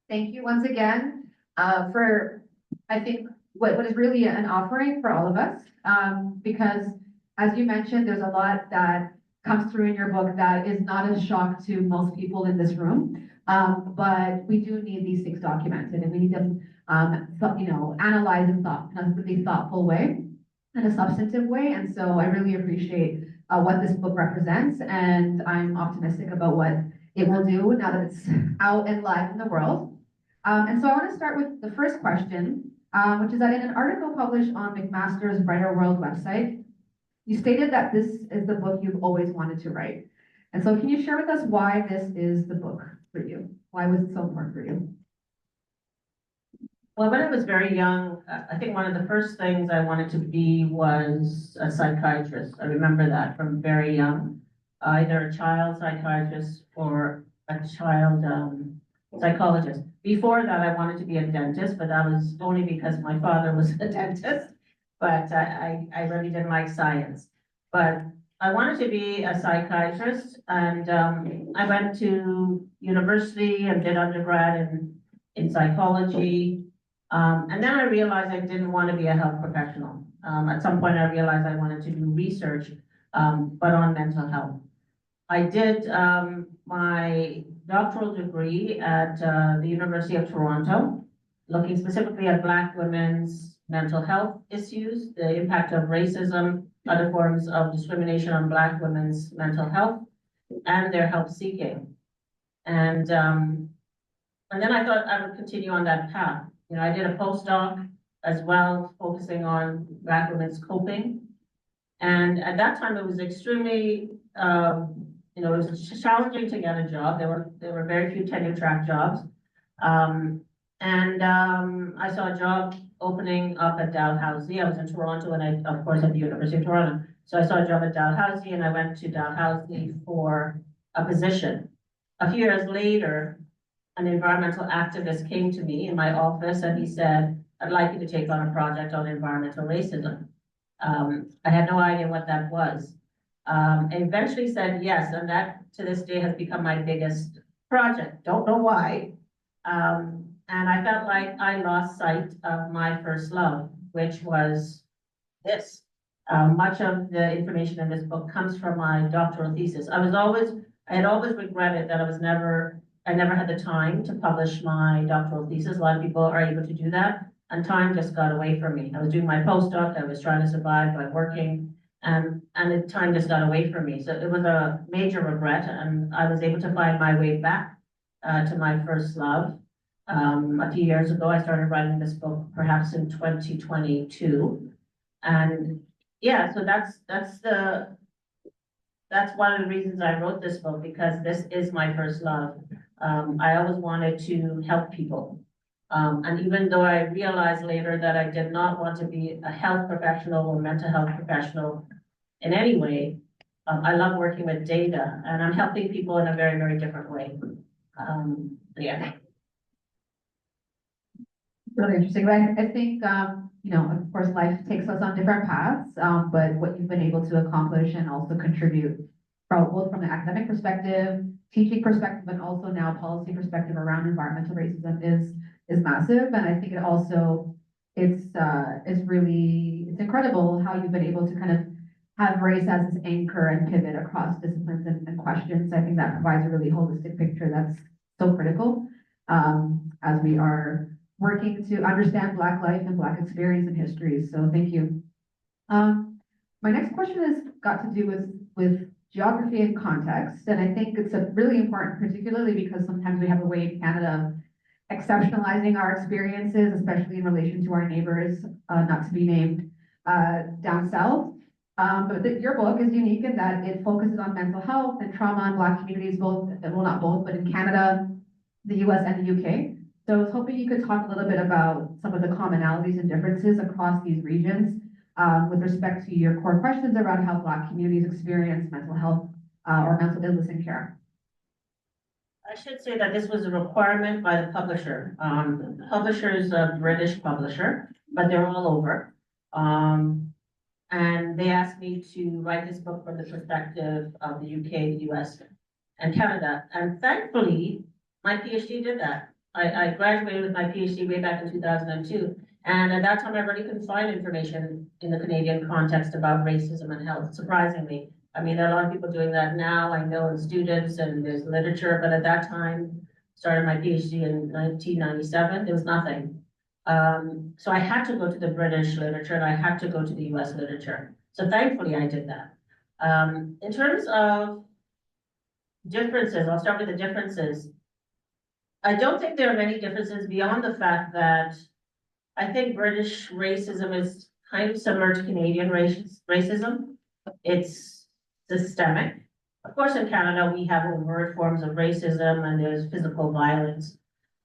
Speaker 1: thank you once again for, I think, what is really an offering for all of us, because as you mentioned, there's a lot that comes through in your book that is not a shock to most people in this room, but we do need these things documented, and we need them, analyzed in a really thoughtful way, in a substantive way. And so I really appreciate what this book represents, and I'm optimistic about what it will do now that it's out and live in the world. And so I want to start with the first question, which is that in an article published on McMaster's Brighter World website, you stated that this is the book you've always wanted to write. And so can you share with us why this is the book for you? Why was it so important for you?
Speaker 2: Well, when I was very young, I think one of the first things I wanted to be was a psychiatrist. I remember that from very young, either a child psychiatrist or a child psychologist. Before that, I wanted to be a dentist, but that was only because my father was a dentist. But I really didn't like science. But I wanted to be a psychiatrist, and I went to university and did undergrad in psychology. And then I realized I didn't want to be a health professional. At some point, I realized I wanted to do research, but on mental health. I did my doctoral degree at the University of Toronto, looking specifically at Black women's mental health issues, the impact of racism, other forms of discrimination on Black women's mental health, and their help seeking. And then I thought I would continue on that path. You know, I did a postdoc as well, focusing on Black women's coping. And at that time, it was extremely, it was challenging to get a job. There were very few tenure track jobs.
Speaker 4: I saw a job opening up at Dalhousie. I was in Toronto and I, of course, at the University of Toronto. So I saw a job at Dalhousie and I went to Dalhousie for a position. A few years later, an environmental activist came to me in my office and he said, I'd like you to take on a project on environmental racism. I had no idea what that was. I eventually said yes, and that to this day has become my biggest project. Don't know why. And I felt like I lost sight of my first love, which was this. Much of the information in this book comes from my doctoral thesis. I had always regretted that I never had the time to publish my doctoral thesis. A lot of people are able to do that, and time just got away from me. I was doing my postdoc, I was trying to survive by working, and the time just got away from me. So it was a major regret, and I was able to find my way back to my first love. A few years ago, I started writing this book, perhaps in 2022. And yeah, so that's one of the reasons I wrote this book, because this is my first love. I always wanted to help people. And even though I realized later that I did not want to be a health professional or mental health professional in any way, I love working with data and I'm helping people in a very, very different way. Yeah.
Speaker 1: Really interesting. I think, you know, of course, life takes us on different paths, but what you've been able to accomplish and also contribute both from the academic perspective, teaching perspective, and also now policy perspective around environmental racism is massive. And I think it also, it's incredible how you've been able to kind of have race as this anchor and pivot across disciplines and questions. I think that provides a really holistic picture that's so critical as we are working to understand Black life and Black experience and history. So thank you. My next question has got to do with geography and context. And I think it's really important, particularly because sometimes we have a way in Canada of exceptionalizing our experiences, especially in relation to our neighbors, not to be named, down south. But your book is unique in that it focuses on mental health and trauma in Black communities, both, well, not both, but in Canada, the US, and the UK. So I was hoping you could talk a little bit about some of the commonalities and differences across these regions with respect to your core questions around how Black communities experience mental health or mental illness and care.
Speaker 4: I should say that this was a requirement by the publisher. The publisher is a British publisher, but they're all over. And they asked me to write this book from the perspective of the UK, the US, and Canada. And thankfully, my PhD did that. I graduated with my PhD way back in 2002. And at that time, I really couldn't find information in the Canadian context about racism and health, surprisingly. I mean, there are a lot of people doing that now. I know in students and there's literature, but at that time, started my PhD in 1997, there was nothing. So I had to go to the British literature and I had to go to the US literature. So thankfully I did that. In terms of differences, I'll start with the differences. I don't think there are many differences beyond the fact that I think British racism is kind of similar to Canadian racism. It's systemic. Of course, in Canada, we have overt forms of racism and there's physical violence.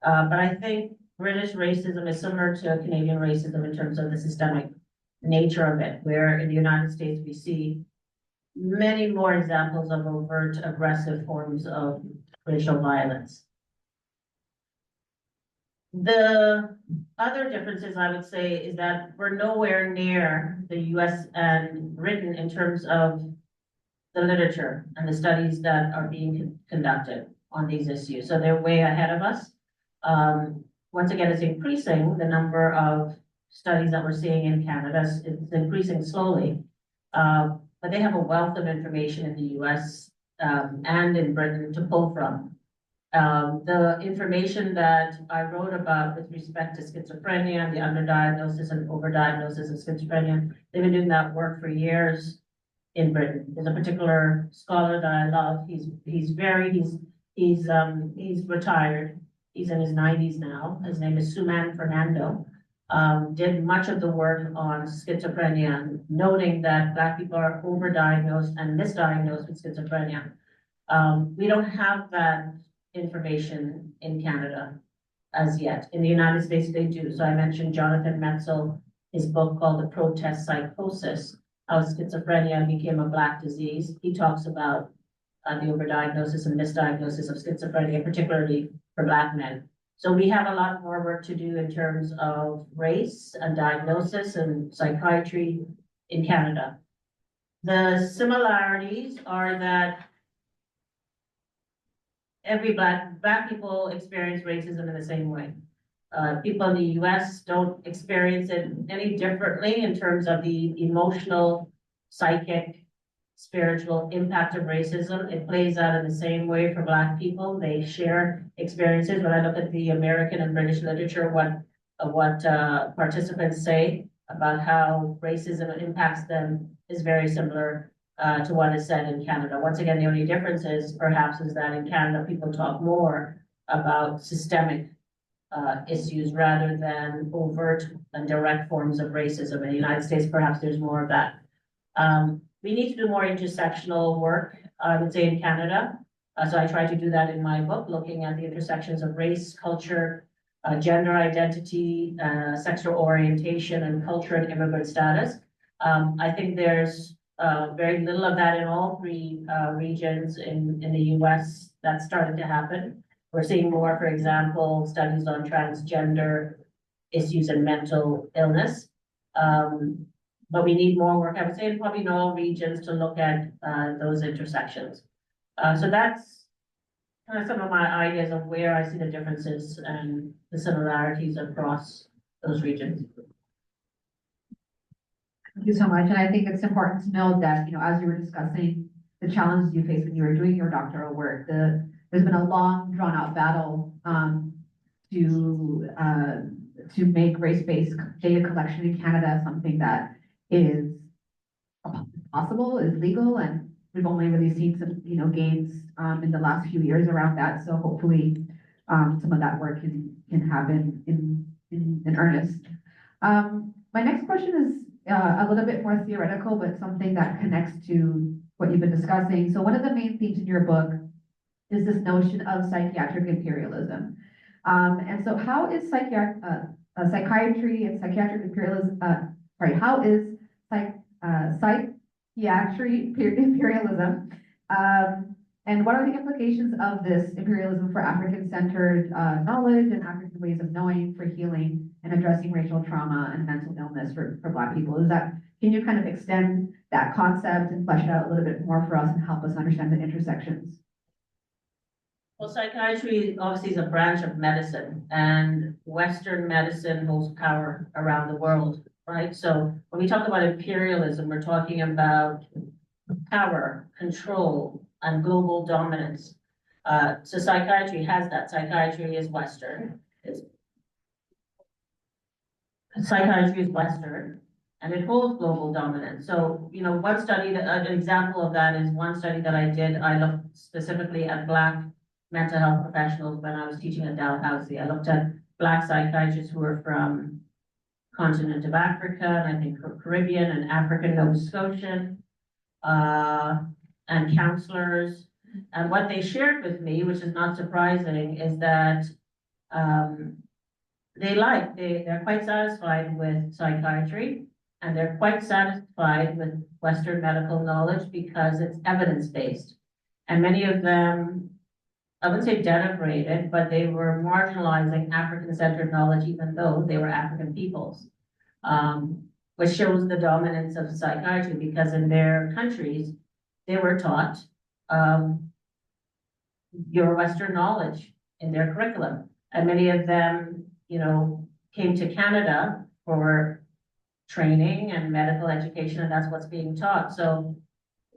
Speaker 4: But I think British racism is similar to Canadian racism in terms of the systemic nature of it, where in the United States, we see many more examples of overt aggressive forms of racial violence. The other differences I would say is that we're nowhere near the US and Britain in terms of the literature and the studies that are being conducted on these issues. So they're way ahead of us. Once again, it's increasing the number of studies that we're seeing in Canada. It's increasing slowly, but they have a wealth of information in the US and in Britain to pull from. The information that I wrote about with respect to schizophrenia and the underdiagnosis and overdiagnosis of schizophrenia, they've been doing that work for years in Britain. There's a particular scholar that I love. He's retired. He's in his 90s now. His name is Suman Fernando. Did much of the work on schizophrenia, noting that Black people are overdiagnosed and misdiagnosed with schizophrenia. We don't have that information in Canada. as yet. In the United States, they do. So I mentioned Jonathan Metzl, his book called The Protest Psychosis, how schizophrenia became a Black disease. He talks about the overdiagnosis and misdiagnosis of schizophrenia, particularly for Black men. So we have a lot more work to do in terms of race and diagnosis and psychiatry in Canada. The similarities are that every Black people experience racism in the same way. People in the US don't experience it any differently in terms of the emotional, psychic, spiritual impact of racism. It plays out in the same way for Black people. They share experiences. When I look at the American and British literature, what participants say about how racism impacts them is very similar to what is said in Canada. Once again, the only difference is perhaps is that in Canada, people talk more about systemic issues rather than overt and direct forms of racism. In the United States, perhaps there's more of that. We need to do more intersectional work, I would say, in Canada. So I try to do that in my book, looking at the intersections of race, culture, gender identity, sexual orientation, and culture and immigrant status. I think there's very little of that in all three regions in the US. That's started to happen. We're seeing more, for example, studies on transgender issues and mental illness. But we need more work, I would say, in probably in all regions to look at those intersections. So that's kind of some of my ideas of where I see the differences and the similarities across those regions.
Speaker 1: Thank you so much. And I think it's important to know that, as you were discussing the challenges you faced when you were doing your doctoral work, there's been a long drawn out battle to make race-based data collection in Canada something that is possible, is legal, and we've only really seen some, gains in the last few years around that. So hopefully, some of that work can happen in earnest. My next question is a little bit more theoretical, but something that connects to what you've been discussing. So one of the main themes in your book is this notion of psychiatric imperialism. And so how is psychiatry and psychiatric imperialism, how is psychiatry imperialism, and what are the implications of this imperialism for African-centered knowledge and African ways of knowing for healing and addressing racial trauma and mental illness for Black people? Can you kind of extend that concept and flesh it out a little bit more for us and help us understand the intersections?
Speaker 4: Well, psychiatry obviously is a branch of medicine, and Western medicine holds power around the world, right? So when we talk about imperialism, we're talking about power, control, and global dominance. So psychiatry has that. Psychiatry is Western. Psychiatry is Western, and it holds global dominance. So, one study, an example of that is one study that I did. I looked specifically at Black mental health professionals when I was teaching at Dalhousie. I looked at Black psychiatrists who were from continent of Africa, and I think Caribbean and African Nova Scotian, and counselors. And what they shared with me, which is not surprising, is that they're quite satisfied with psychiatry, and they're quite satisfied with Western medical knowledge because it's evidence-based. And many of them, I wouldn't say denigrated, but they were marginalizing African-centered knowledge, even though they were African peoples, which shows the dominance of psychiatry, because in their countries, they were taught your Western knowledge in their curriculum. And many of them, came to Canada for training and medical education, and that's what's being taught. So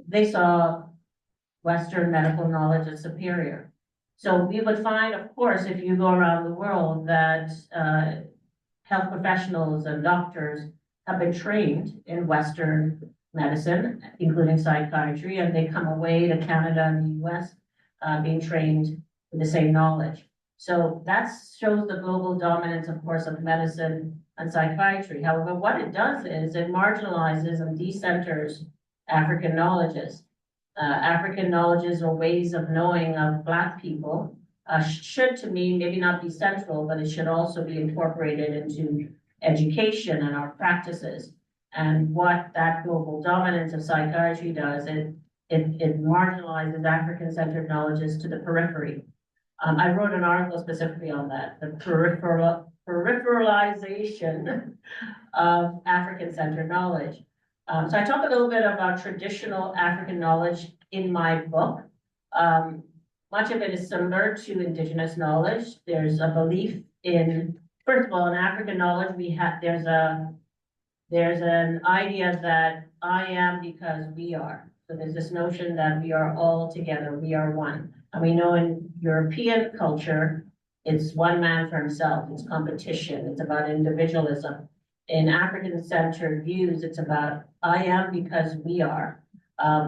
Speaker 4: they saw Western medical knowledge as superior. So we would find, of course, if you go around the world, that health professionals and doctors have been trained in Western medicine, including psychiatry, and they come away to Canada and the US being trained with the same knowledge. So that shows the global dominance, of course, of medicine and psychiatry. However, what it does is it marginalizes and decenters African knowledges. African knowledges or ways of knowing of Black people should to me maybe not be central, but it should also be incorporated into education and our practices. And what that global dominance of psychiatry does, it marginalizes African-centered knowledges to the periphery. I wrote an article specifically on that, the peripheralization of African-centered knowledge. So I talk a little bit about traditional African knowledge in my book. Much of it is similar to indigenous knowledge. There's a belief in, first of all, in African knowledge, there's an idea that I am because we are. So there's this notion that we are all together, we are one. And we know in European culture, it's one man for himself, it's competition, it's about individualism. In African-centered views, it's about I am because we are.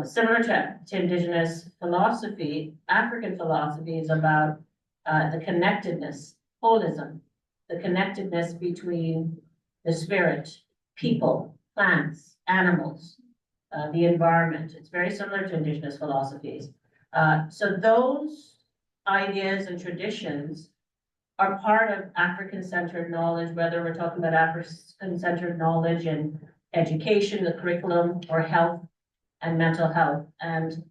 Speaker 4: Similar to indigenous philosophy, African philosophy is about the connectedness, holism, the connectedness between the spirit, people, plants, animals, the environment. It's very similar to indigenous philosophies. So those ideas and traditions are part of African-centered knowledge, whether we're talking about African-centered knowledge in education, the curriculum, or health and mental health. And,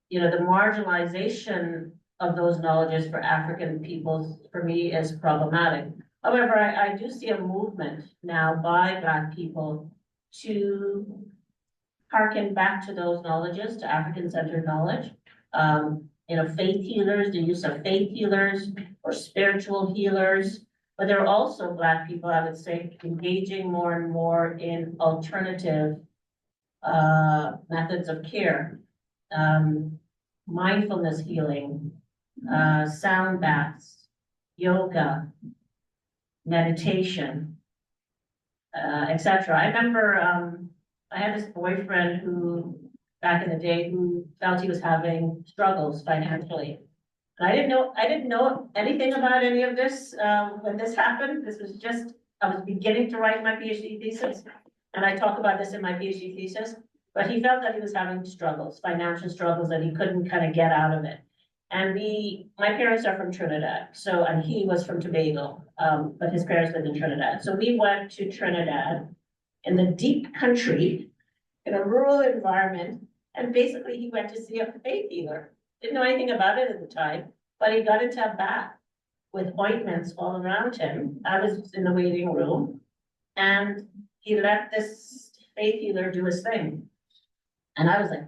Speaker 4: you know, the marginalization of those knowledges for African peoples, for me, is problematic. However, I do see a movement now by Black people to harken back to those knowledges, to African-centered knowledge. You know, faith healers, the use of faith healers or spiritual healers, but there are also Black people, I would say, engaging more and more in alternative methods of care, mindfulness healing, sound baths, yoga, meditation, etc. I remember I had this boyfriend who, back in the day, who felt he was having struggles financially. And I didn't know anything about any of this when this happened. This was just, I was beginning to write my PhD thesis, and I talk about this in my PhD thesis. But he felt that he was having struggles, financial struggles, that he couldn't kind of get out of it. And my parents are from Trinidad, so, and he was from Tobago, but his parents lived in Trinidad. So we went to Trinidad in the deep country, in a rural environment, and basically he went to see a faith healer. Didn't know anything about it at the time, but he got into a bath with ointments all around him. I was in the waiting room, and he let this faith healer do his thing. And I was like,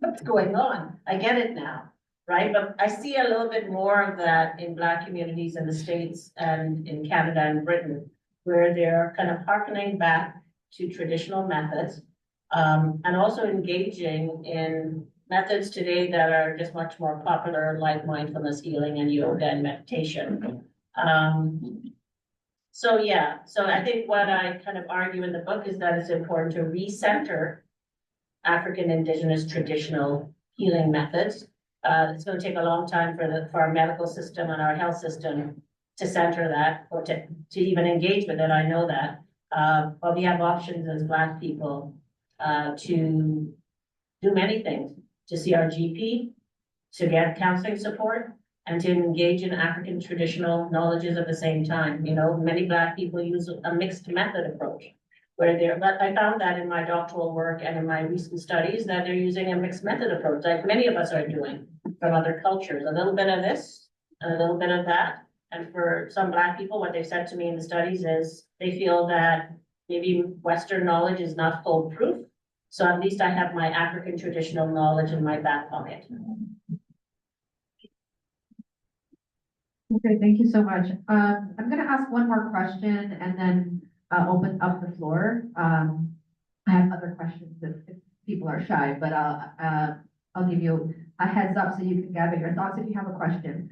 Speaker 4: what's going on? I get it now, right? But I see a little bit more of that in Black communities in the States and in Canada and Britain, where they're kind of harkening back to traditional methods, and also engaging in methods today that are just much more popular, like mindfulness healing and yoga and meditation. So I think what I kind of argue in the book is that it's important to recenter African Indigenous traditional healing methods. It's going to take a long time for our medical system and our health system to center that, or to even engage with it. I know that, but we have options as Black people to do many things, to see our GP, to get counseling support, and to engage in African traditional knowledges at the same time. You know, many Black people use a mixed method approach, but I found that in my doctoral work and in my recent studies that they're using a mixed method approach, like many of us are doing from other cultures, a little bit of this and a little bit of that. And for some Black people, what they've said to me in the studies is they feel that maybe Western knowledge is not foolproof. So at least I have my African traditional knowledge in my back pocket.
Speaker 1: Okay, thank you so much. I'm going to ask one more question and then open up the floor. I have other questions if people are shy, but I'll give you a heads up so you can gather your thoughts if you have a question.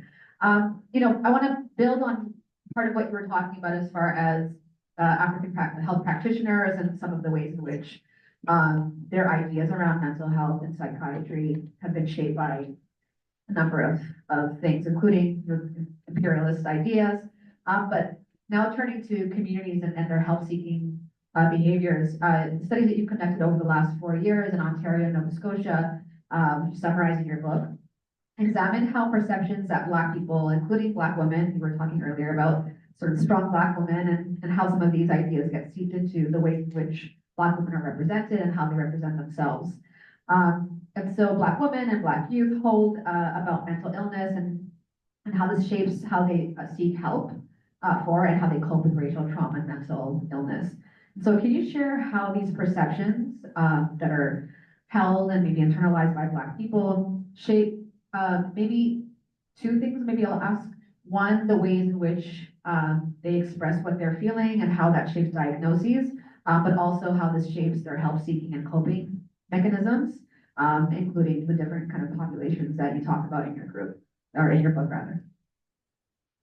Speaker 1: You know, I want to build on part of what you were talking about as far as African health practitioners and some of the ways in which their ideas around mental health and psychiatry have been shaped by a number of things, including your imperialist ideas. But now turning to communities and their health-seeking behaviors, studies that you've conducted over the last 4 years in Ontario and Nova Scotia, which you summarize in your book, examine how perceptions that Black people, including Black women, we were talking earlier about sort of strong Black women and how some of these ideas get seeped into the ways in which Black women are represented and how they represent themselves. And so Black women and Black youth hold about mental illness and how this shapes how they seek help for and how they cope with racial trauma and mental illness. So can you share how these perceptions that are held and maybe internalized by Black people shape maybe two things? Maybe I'll ask one, the ways in which they express what they're feeling and how that shapes diagnoses, but also how this shapes their help seeking and coping mechanisms, including the different kind of populations that you talk about in your group, or in your book rather.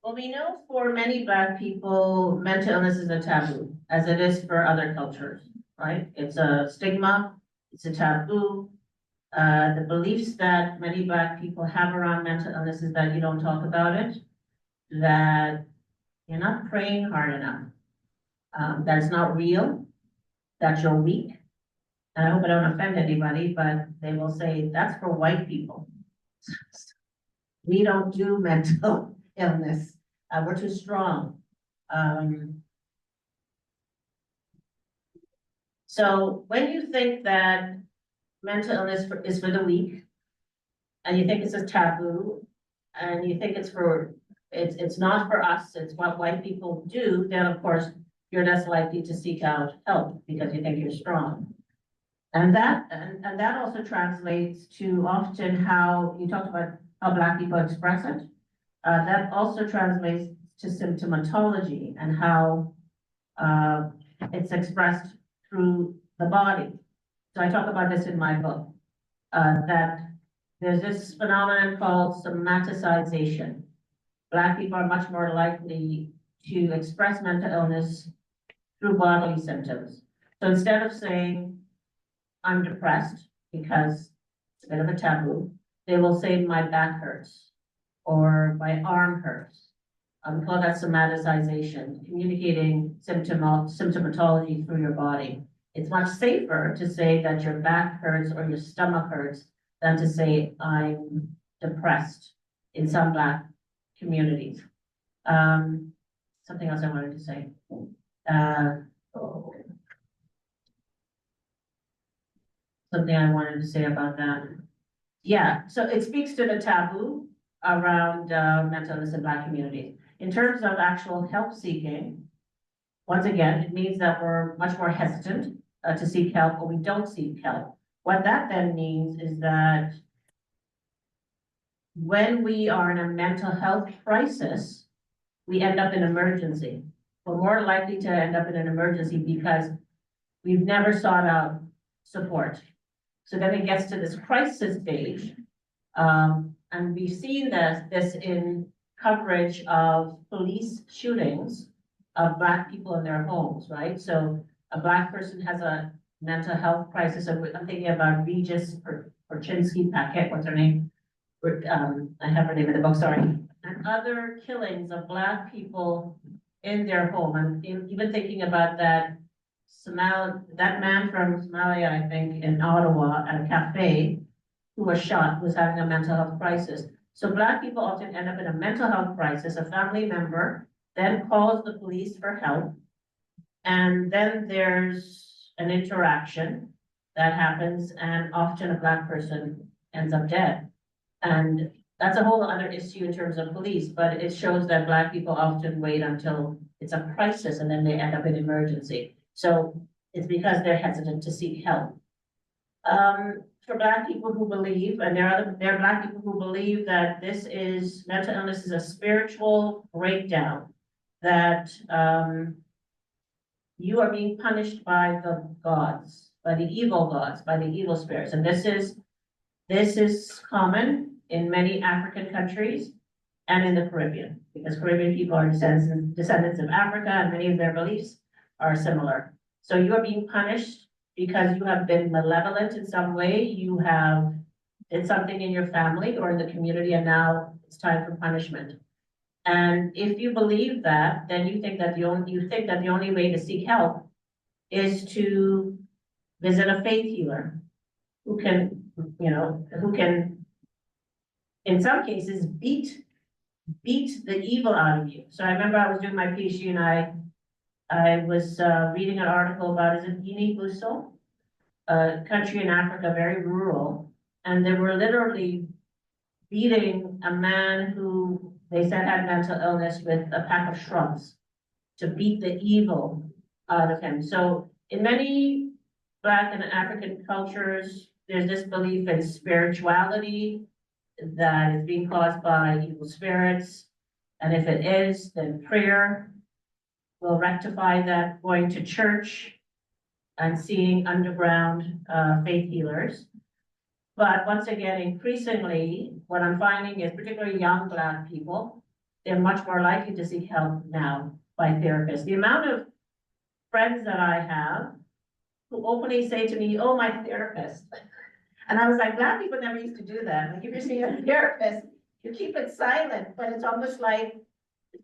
Speaker 4: Well, we know for many Black people, mental illness is a taboo, as it is for other cultures, right? It's a stigma, it's a taboo. The beliefs that many Black people have around mental illness is that you don't talk about it, that you're not praying hard enough, that it's not real, that you're weak. And I hope I don't offend anybody, but they will say, that's for white people. We don't do mental illness. We're too strong. So when you think that mental illness is for the weak, and you think it's a taboo, and you think it's not for us, it's what white people do, then of course you're less likely to seek out help because you think you're strong. And that also translates to often how you talked about how Black people express it. That also translates to symptomatology and how it's expressed through the body. So I talk about this in my book, that there's this phenomenon called somaticization. Black people are much more likely to express mental illness through bodily symptoms. So instead of saying, I'm depressed because it's a bit of a taboo, they will say my back hurts or my arm hurts. We call that somaticization, communicating symptomatology through your body. It's much safer to say that your back hurts or your stomach hurts than to say I'm depressed in some Black communities. Something else I wanted to say. Something I wanted to say about that. Yeah, so it speaks to the taboo around mental illness in Black communities. In terms of actual help seeking, once again, it means that we're much more hesitant to seek help, or we don't seek help. What that then means is that when we are in a mental health crisis, we end up in emergency. We're more likely to end up in an emergency because we've never sought out support. So then it gets to this crisis stage, and we've seen this in coverage of police shootings of Black people in their homes, right? So a Black person has a mental health crisis. I'm thinking about Regis Porchinsky Paquette, what's her name? I have her name in the book, sorry. And other killings of Black people in their home. I'm even thinking about that man from Somalia, I think, in Ottawa at a cafe who was shot, was having a mental health crisis. So Black people often end up in a mental health crisis. A family member then calls the police for help. And then there's an interaction that happens, and often a Black person ends up dead. And that's a whole other issue in terms of police, but it shows that Black people often wait until it's a crisis and then they end up in emergency. So it's because they're hesitant to seek help. For Black people who believe, and there are Black people who believe that mental illness is a spiritual breakdown, that you are being punished by the gods, by the evil gods, by the evil spirits. And this is common in many African countries and in the Caribbean, because Caribbean people are descendants of Africa, and many of their beliefs are similar. So you are being punished because you have been malevolent in some way, you have did something in your family or in the community, and now it's time for punishment. And if you believe that, then you think that the only way to seek help is to visit a faith healer who can in some cases, beat the evil out of you. So I remember I was doing my PhD and I was reading an article about, is it Guinea-Bissau? A country in Africa, very rural, and they were literally beating a man who they said had mental illness with a pack of shrubs to beat the evil out of him. So in many Black and African cultures, there's this belief in spirituality that is being caused by evil spirits. And if it is, then prayer will rectify that, going to church and seeing underground faith healers. But once again, increasingly, what I'm finding is particularly young Black people, they're much more likely to seek help now by therapists. The amount of friends that I have who openly say to me, oh, my therapist. And I was like, Black people never used to do that. Like if you're seeing a therapist, you keep it silent, but it's almost like,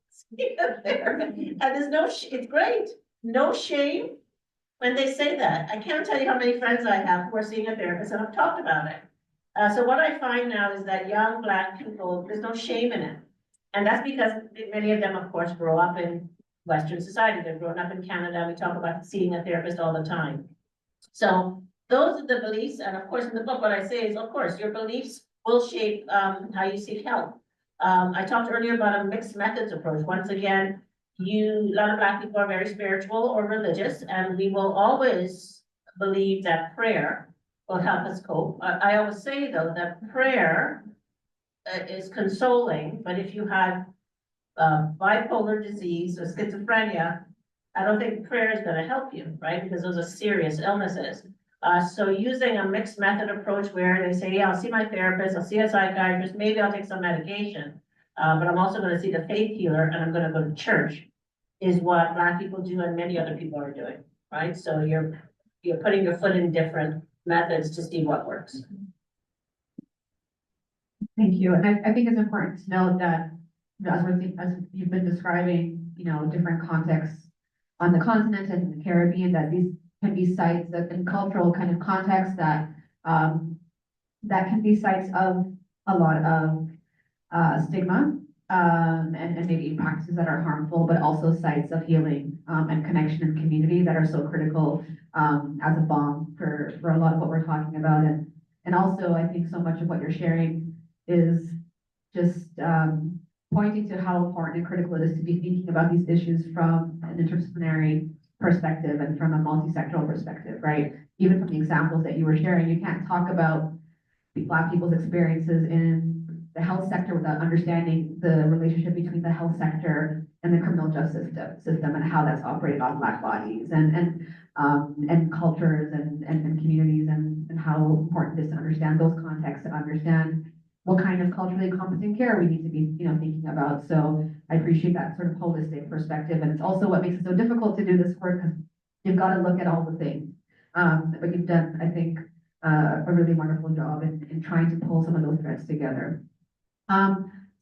Speaker 4: seeing a therapist. And there's no, it's great, no shame when they say that. I can't tell you how many friends I have who are seeing a therapist and have talked about it. So what I find now is that young Black people, there's no shame in it. And that's because many of them, of course, grow up in Western society. They've grown up in Canada. We talk about seeing a therapist all the time. So those are the beliefs. And of course, in the book, what I say is, of course, your beliefs will shape how you seek help. I talked earlier about a mixed methods approach. Once again, a lot of Black people are very spiritual or religious, and we will always believe that prayer will help us cope. I always say, though, that prayer is consoling, but if you have bipolar disease or schizophrenia, I don't think prayer is going to help you, right? Because those are serious illnesses. So using a mixed method approach where they say, yeah, I'll see my therapist, I'll see a psychiatrist, maybe I'll take some medication, but I'm also going to see the faith healer and I'm going to go to church, is what Black people do and many other people are doing, right? So you're putting your foot in different methods to see what works.
Speaker 1: Thank you. And I think it's important to note that, you know, as you've been describing, you know, different contexts on the continent and in the Caribbean, that these can be sites that in cultural kind of context that that can be sites of a lot of stigma and maybe practices that are harmful, but also sites of healing and connection and community that are so critical as a balm for a lot of what we're talking about. And also, I think so much of what you're sharing is just pointing to how important and critical it is to be thinking about these issues from an interdisciplinary perspective and from a multi-sectoral perspective, right? Even from the examples that you were sharing, you can't talk about Black people's experiences in the health sector without understanding the relationship between the health sector and the criminal justice system and how that's operated on Black bodies and cultures and communities and how important it is to understand those contexts and understand what kind of culturally competent care we need to be, you know, thinking about. So I appreciate that sort of holistic perspective, and it's also what makes it so difficult to do this work because you've got to look at all the things. But you've done, I think, a really wonderful job in trying to pull some of those threads together.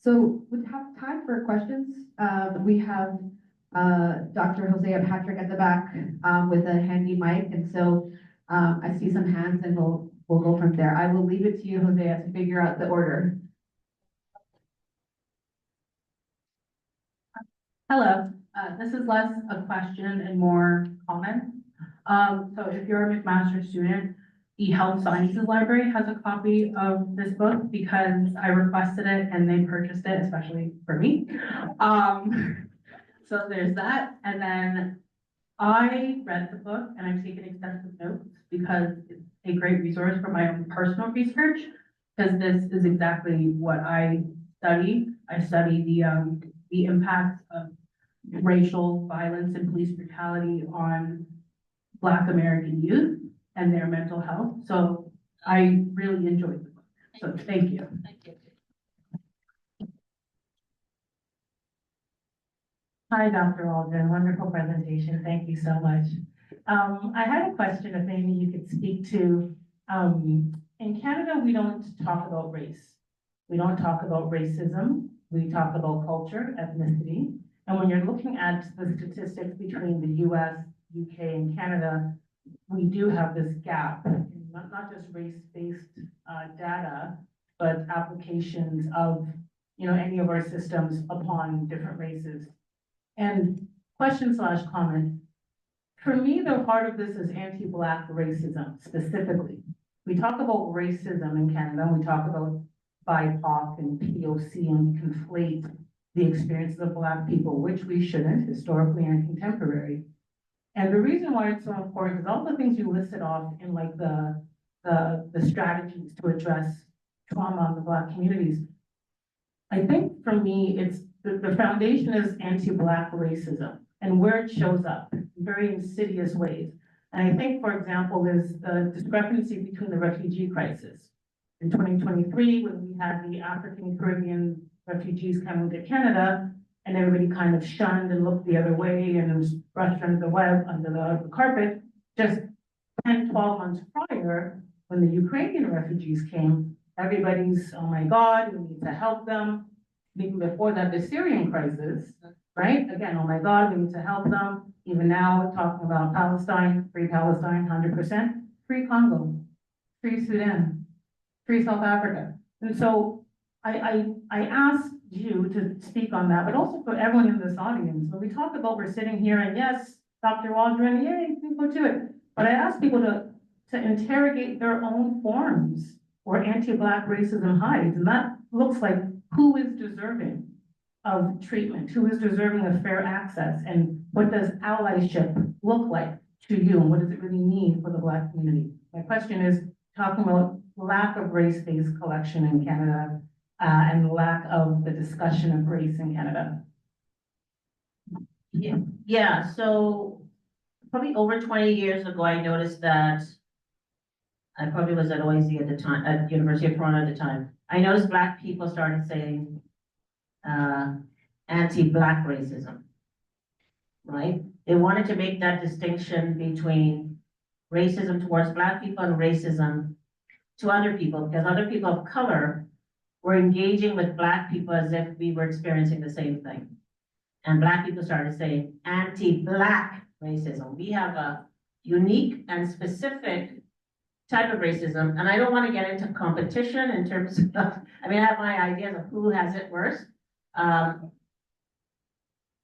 Speaker 1: So we have time for questions. We have Dr. Hosea Patrick at the back with a handy mic, and so I see some hands, and we'll go from there. I will leave it to you, Hosea, to figure out the order.
Speaker 5: Hello, this is less a question and more comment. So if you're a McMaster student, the Health Sciences Library has a copy of this book because I requested it and they purchased it, especially for me. So there's that. And then I read the book and I've taken extensive notes because it's a great resource for my own personal research, because this is exactly what I study. I study the impacts of racial violence and police brutality on Black American youth and their mental health. So I really enjoyed the book. So thank you.
Speaker 4: Thank you.
Speaker 6: Hi, Dr. Waldron. Wonderful presentation. Thank you so much. I had a question if maybe you could speak to, in Canada, we don't talk about race. We don't talk about racism. We talk about culture, ethnicity. And when you're looking at the statistics between the US, UK, and Canada, we do have this gap, not just race-based data, but applications of, any of our systems upon different races. And question slash comment, for me, the heart of this is anti-Black racism specifically. We talk about racism in Canada, and we talk about BIPOC and POC and conflate the experiences of Black people, which we shouldn't, historically and contemporary. And the reason why it's so important is all the things you listed off in like the strategies to address trauma in the Black communities. I think for me, it's the foundation is anti-Black racism and where it shows up in very insidious ways. And I think, for example, there's a discrepancy between the refugee crisis. In 2023, when we had the African Caribbean refugees coming to Canada, and everybody kind of shunned and looked the other way and was brushed under the web, under the carpet, just 10, 12 months prior, when the Ukrainian refugees came, everybody's, oh my God, we need to help them. Even before that, the Syrian crisis, right? Again, oh my God, we need to help them. Even now, we're talking about Palestine, free Palestine, 100%, free Congo, free Sudan, free South Africa. And so I asked you to speak on that, but also for everyone in this audience. When we talk about we're sitting here and yes, Dr. Waldron, yay, you can go to it. But I ask people to interrogate their own forms where anti-Black racism hides. And that looks like who is deserving of treatment, who is deserving of fair access, and what does allyship look like to you, and what does it really mean for the Black community? My question is talking about lack of race-based collection in Canada and lack of the discussion of race in Canada.
Speaker 4: Yeah, so probably over 20 years ago, I noticed that I probably was at OIC at the time, at University of Toronto at the time. I noticed Black people started saying anti-Black racism, right? They wanted to make that distinction between racism towards Black people and racism to other people, because other people of color were engaging with Black people as if we were experiencing the same thing. And Black people started saying anti-Black racism. We have a unique and specific type of racism, and I don't want to get into competition in terms of, I mean, I have my ideas of who has it worse, but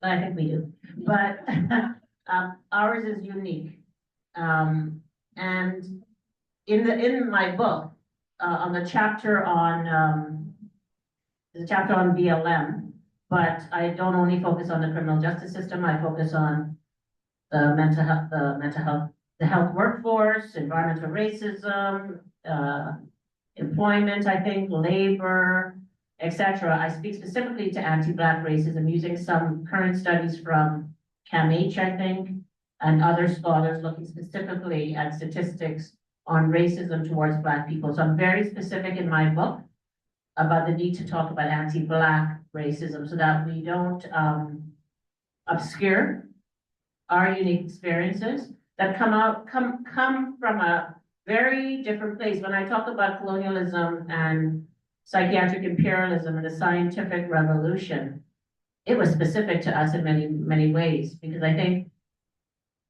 Speaker 4: I think we do. But ours is unique. And in my book, on the chapter on BLM, but I don't only focus on the criminal justice system. I focus on the mental health, the health workforce, environmental racism, employment, I think, labor, etc. I speak specifically to anti-Black racism using some current studies from CAMH, I think, and other scholars looking specifically at statistics on racism towards Black people. So I'm very specific in my book about the need to talk about anti-Black racism so that we don't obscure our unique experiences that come from a very different place. When I talk about colonialism and psychiatric imperialism and the scientific revolution, it was specific to us in many, many ways, because I think,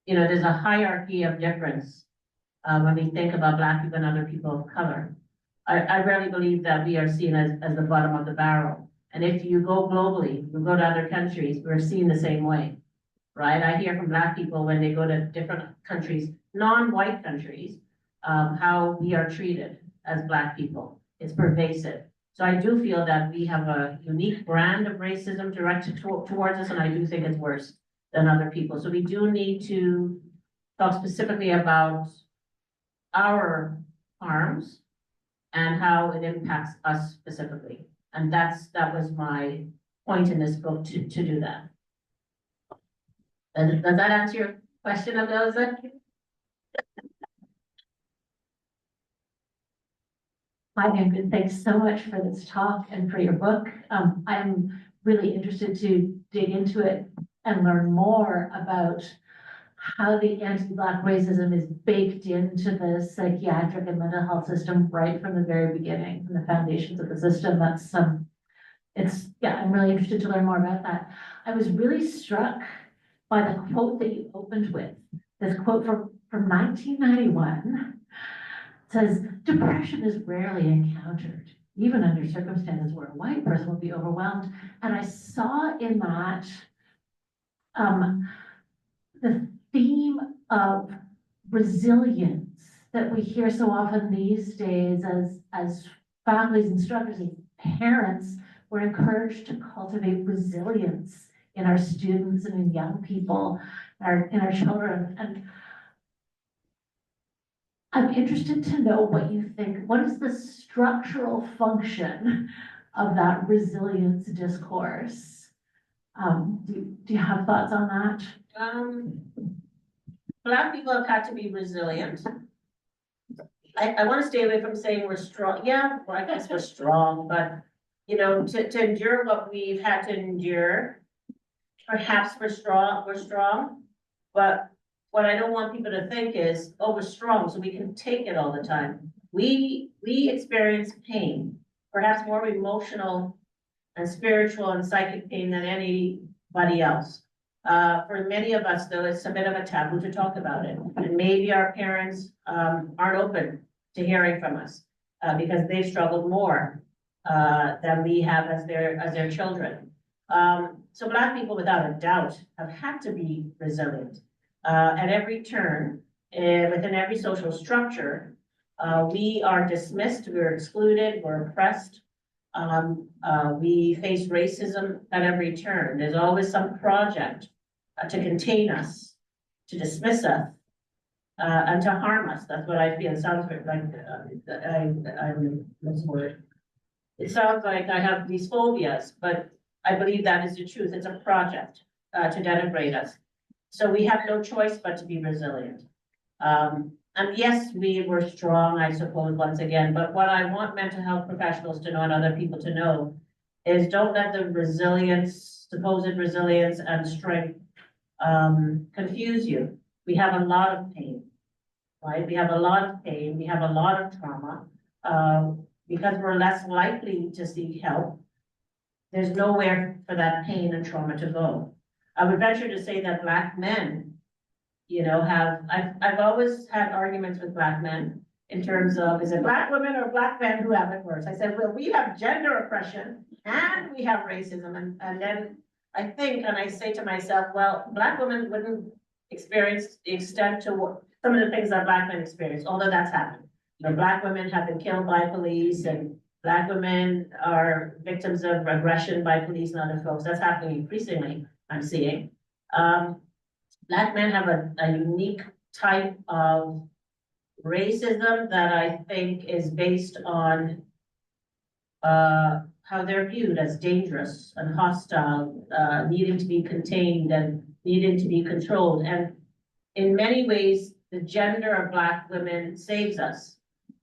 Speaker 4: there's a hierarchy of difference when we think about Black people and other people of color. I rarely believe that we are seen as the bottom of the barrel. And if you go globally, you go to other countries, we're seen the same way, right? I hear from Black people when they go to different countries, non-white countries, how we are treated as Black people. It's pervasive. So I do feel that we have a unique brand of racism directed towards us, and I do think it's worse than other people. So we do need to talk specifically about our harms and how it impacts us specifically. And that was my point in this book, to do that. Does that answer your question, Adoza?
Speaker 7: Hi, Ingrid. Thanks so much for this talk and for your book. I'm really interested to dig into it and learn more about how the anti-Black racism is baked into the psychiatric and mental health system right from the very beginning, from the foundations of the system. I'm really interested to learn more about that. I was really struck by the quote that you opened with. This quote from 1991 says, "Depression is rarely encountered, even under circumstances where a white person would be overwhelmed. And I saw in that, the theme of resilience that we hear so often these days as faculties, instructors, and parents, we're encouraged to cultivate resilience in our students and in young people, in our children. And I'm interested to know what you think. What is the structural function of that resilience discourse? Do you have thoughts on that?
Speaker 4: Black people have had to be resilient. I want to stay away from saying we're strong. Yeah, well, I guess we're strong, but you know, to endure what we've had to endure, perhaps we're strong, but what I don't want people to think is, oh, we're strong, so we can take it all the time. We experience pain, perhaps more emotional and spiritual and psychic pain than anybody else. For many of us, though, it's a bit of a taboo to talk about it. And maybe our parents aren't open to hearing from us because they've struggled more than we have as their children. So Black people, without a doubt, have had to be resilient. At every turn, within every social structure, we are dismissed, we're excluded, we're oppressed. We face racism at every turn. There's always some project to contain us, to dismiss us, and to harm us. That's what I feel. It sounds like what's the word? It sounds like I have these phobias, but I believe that is the truth. It's a project to denigrate us. So we have no choice but to be resilient. And yes, we were strong, I suppose, once again, but what I want mental health professionals to know and other people to know is don't let the resilience, supposed resilience and strength confuse you. We have a lot of pain, right? We have a lot of pain, we have a lot of trauma. Because we're less likely to seek help, there's nowhere for that pain and trauma to go. I would venture to say that Black men, you know, I've always had arguments with Black men in terms of, is it Black women or Black men who have it worse? I said, well, we have gender oppression and we have racism. And then I think, and I say to myself, well, Black women wouldn't experience the extent to what some of the things that Black men experience, although that's happened. You know, Black women have been killed by police and Black women are victims of aggression by police and other folks. That's happening increasingly, I'm seeing. Black men have a unique type of racism that I think is based on how they're viewed as dangerous and hostile, needing to be contained and needing to be controlled. And in many ways, the gender of Black women saves us.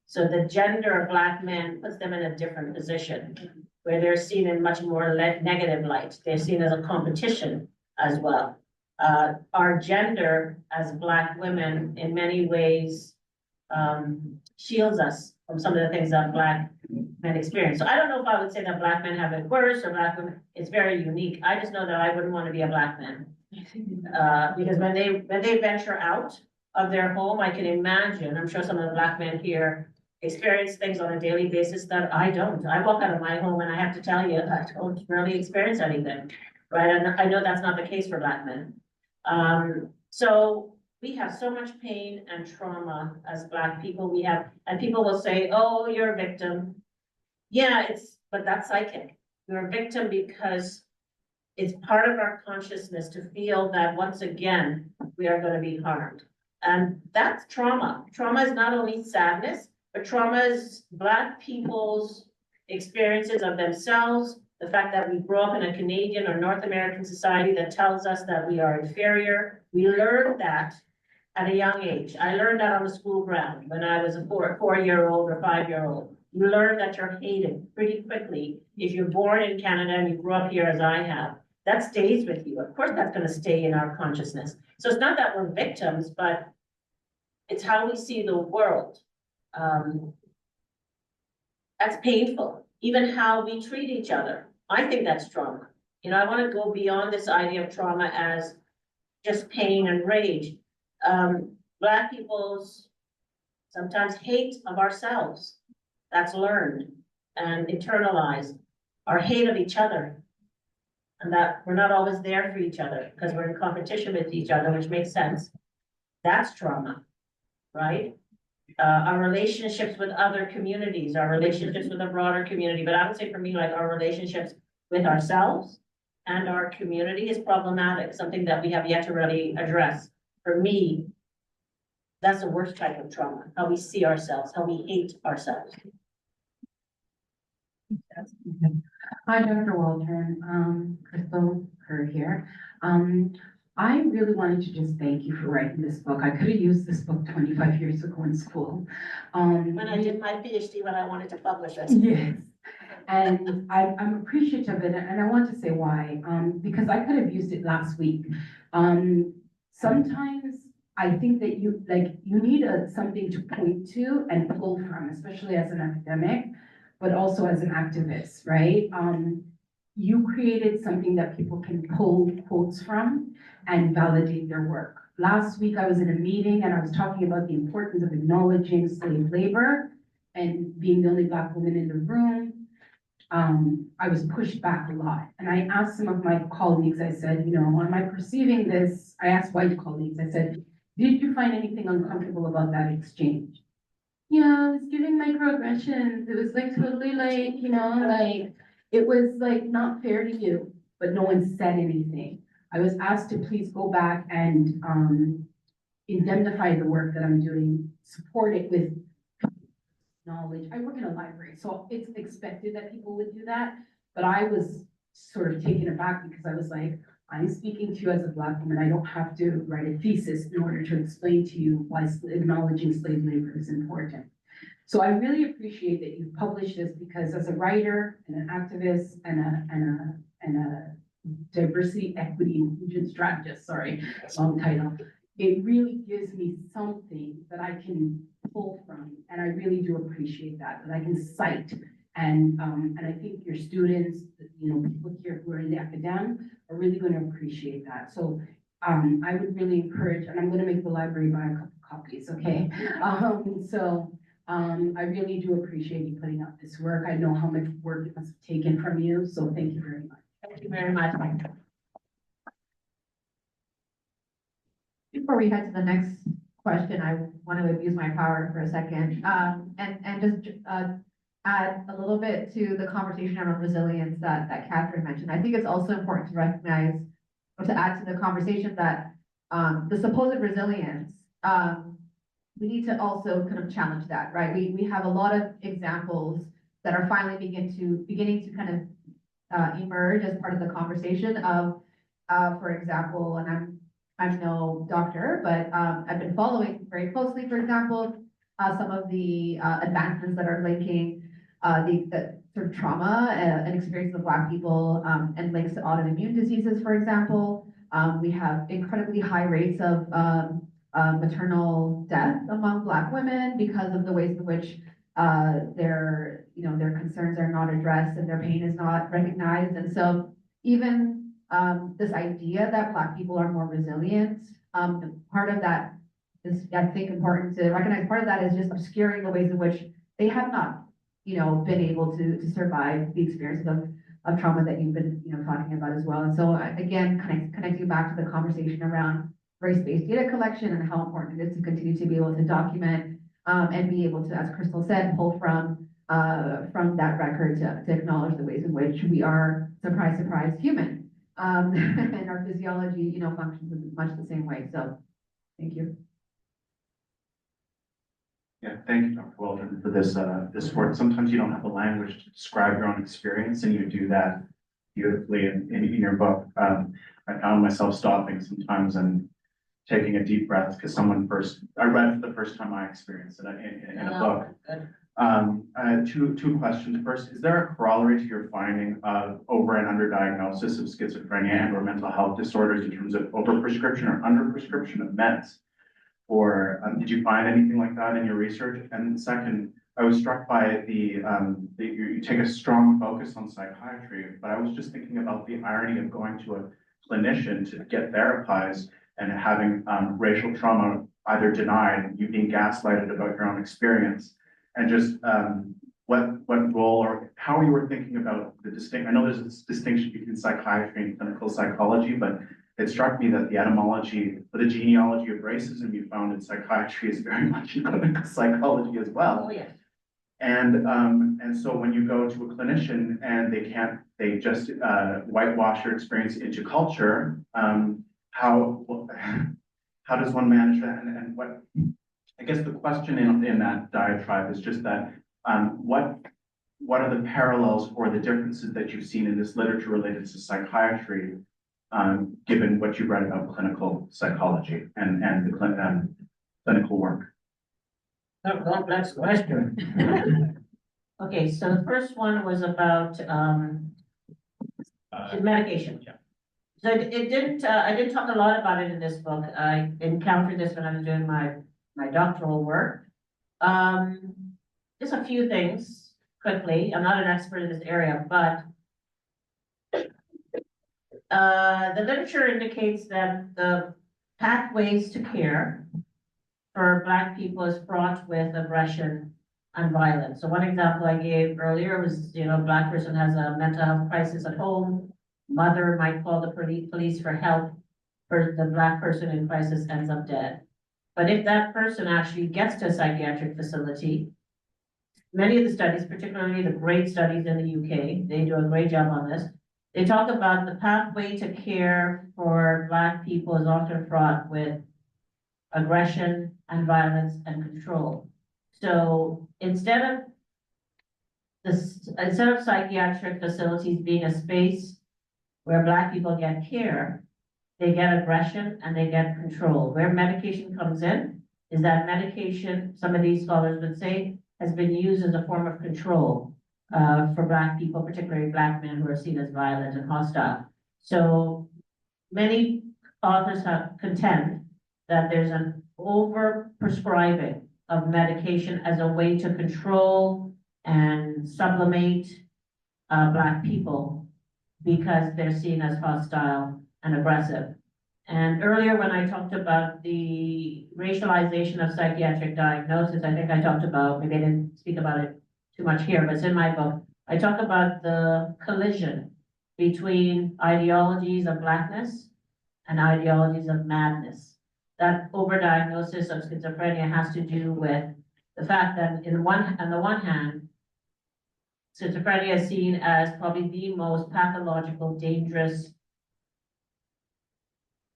Speaker 4: So the gender of Black men puts them in a different position where they're seen in much more negative light. They're seen as a competition as well. Our gender as Black women in many ways shields us from some of the things that Black men experience. So I don't know if I would say that Black men have it worse or Black women. It's very unique. I just know that I wouldn't want to be a Black man because when they venture out of their home, I can imagine. I'm sure some of the Black men here experience things on a daily basis that I don't. I walk out of my home and I have to tell you, I don't really experience anything, right? And I know that's not the case for Black men. So we have so much pain and trauma as Black people. We have, and people will say, oh, you're a victim. Yeah, but that's psychic. You're a victim because it's part of our consciousness to feel that once again, we are going to be harmed. And that's trauma. Trauma is not only sadness, but trauma is Black people's experiences of themselves, the fact that we grow up in a Canadian or North American society that tells us that we are inferior. We learned that at a young age. I learned that on the school ground when I was a 4-year-old or 5-year-old. You learn that you're hated pretty quickly if you're born in Canada and you grew up here as I have. That stays with you. Of course, that's going to stay in our consciousness. So it's not that we're victims, but it's how we see the world. That's painful. Even how we treat each other. I think that's trauma. You know, I want to go beyond this idea of trauma as just pain and rage. Black people's sometimes hate of ourselves. That's learned. and internalize our hate of each other. And that we're not always there for each other because we're in competition with each other, which makes sense. That's trauma, right? Our relationships with other communities, our relationships with a broader community, but I would say for me, like our relationships with ourselves and our community is problematic, something that we have yet to really address. For me, that's the worst type of trauma, how we see ourselves, how we hate ourselves.
Speaker 8: Hi, Dr. Waldron, Crystal Kerr here. I really wanted to just thank you for writing this book. I could have used this book 25 years ago in school.
Speaker 4: When I did my PhD, when I wanted to publish it.
Speaker 8: Yes, and I'm appreciative of it, and I want to say why, because I could have used it last week. Sometimes I think that you need something to point to and pull from, especially as an academic, but also as an activist, right? You created something that people can pull quotes from and validate their work. Last week, I was in a meeting and I was talking about the importance of acknowledging slave labor and being the only Black woman in the room. I was pushed back a lot. And I asked some of my colleagues, I said, you know, am I perceiving this? I asked white colleagues, I said, did you find anything uncomfortable about that exchange? Yeah, I was giving microaggressions. It was like totally like, you know, like, it was like not fair to you, but no one said anything. I was asked to please go back and indemnify the work that I'm doing, support it with knowledge. I work in a library, so it's expected that people would do that. But I was sort of taken aback because I was like, I'm speaking to you as a Black woman. I don't have to write a thesis in order to explain to you why acknowledging slave labor is important. So I really appreciate that you've published this because as a writer and an activist and a diversity, equity, inclusion strategist, sorry, long title, it really gives me something that I can pull from, and I really do appreciate that I can cite. And I think your students, you know, people here who are in the academic are really going to appreciate that. So I would really encourage, and I'm going to make the library buy a couple copies, okay? I really do appreciate you putting out this work. I know how much work it must have taken from you, so thank you very much.
Speaker 4: Thank you very much.
Speaker 1: Before we head to the next question, I want to abuse my power for a second, and just add a little bit to the conversation around resilience that Catherine mentioned. I think it's also important to recognize, or to add to the conversation that the supposed resilience, we need to also kind of challenge that, right? We have a lot of examples that are finally beginning to kind of emerge as part of the conversation of, for example, and I'm no doctor, but I've been following very closely, for example, some of the advancements that are linking the sort of trauma and experience of Black people and links to autoimmune diseases, for example. We have incredibly high rates of maternal death among Black women because of the ways in which their concerns are not addressed and their pain is not recognized. And so even this idea that Black people are more resilient, part of that is, I think, important to recognize. Part of that is just obscuring the ways in which they have not, been able to survive the experiences of trauma that you've been, talking about as well. And so again, connecting back to the conversation around race-based data collection and how important it is to continue to be able to document and be able to, as Crystal said, pull from that record to acknowledge the ways in which we are, surprise, surprise, human. And our physiology, functions in much the same way. So thank you.
Speaker 9: Yeah, thank you, Dr. Waldron, for this work. Sometimes you don't have the language to describe your own experience, and you do that beautifully in your book. I found myself stopping sometimes and taking a deep breath because I read for the first time I experienced it in a book. Two questions. First, is there a corollary to your finding of over and under diagnosis of schizophrenia and or mental health disorders in terms of overprescription or underprescription of meds? Or did you find anything like that in your research? And second, I was struck by you take a strong focus on psychiatry, but I was just thinking about the irony of going to a clinician to get therapized and having racial trauma either denied, you being gaslighted about your own experience, and just what role or how you were thinking about the I know there's this distinction between psychiatry and clinical psychology, but it struck me that the etymology or the genealogy of racism you found in psychiatry is very much in clinical psychology as well.
Speaker 4: Oh, yes.
Speaker 9: And so when you go to a clinician and they just whitewash your experience into culture, how does one manage that? And what, I guess the question in that diatribe is just that, what are the parallels or the differences that you've seen in this literature related to psychiatry, given what you read about clinical psychology and the clinical work?
Speaker 4: Complex question. Okay, so the first one was about medication.
Speaker 9: Yeah.
Speaker 4: So it didn't, I didn't talk a lot about it in this book. I encountered this when I was doing my doctoral work. Just a few things quickly. I'm not an expert in this area, but the literature indicates that the pathways to care for Black people is fraught with aggression and violence. So one example I gave earlier was, a Black person has a mental health crisis at home. Mother might call the police for help, for the Black person in crisis ends up dead. But if that person actually gets to a psychiatric facility, many of the studies, particularly the great studies in the UK, they do a great job on this. They talk about the pathway to care for Black people is often fraught with aggression and violence and control. So instead of psychiatric facilities being a space where Black people get care, they get aggression and they get control. Where medication comes in is that medication, some of these scholars would say, has been used as a form of control for Black people, particularly Black men who are seen as violent and hostile. So many authors contend that there's an over-prescribing of medication as a way to control and sublimate Black people because they're seen as hostile and aggressive. And earlier when I talked about the racialization of psychiatric diagnosis, I think I talked about, maybe I didn't speak about it too much here, but it's in my book. I talk about the collision between ideologies of Blackness and ideologies of madness. That overdiagnosis of schizophrenia has to do with the fact that on the one hand, schizophrenia is seen as probably the most pathological, dangerous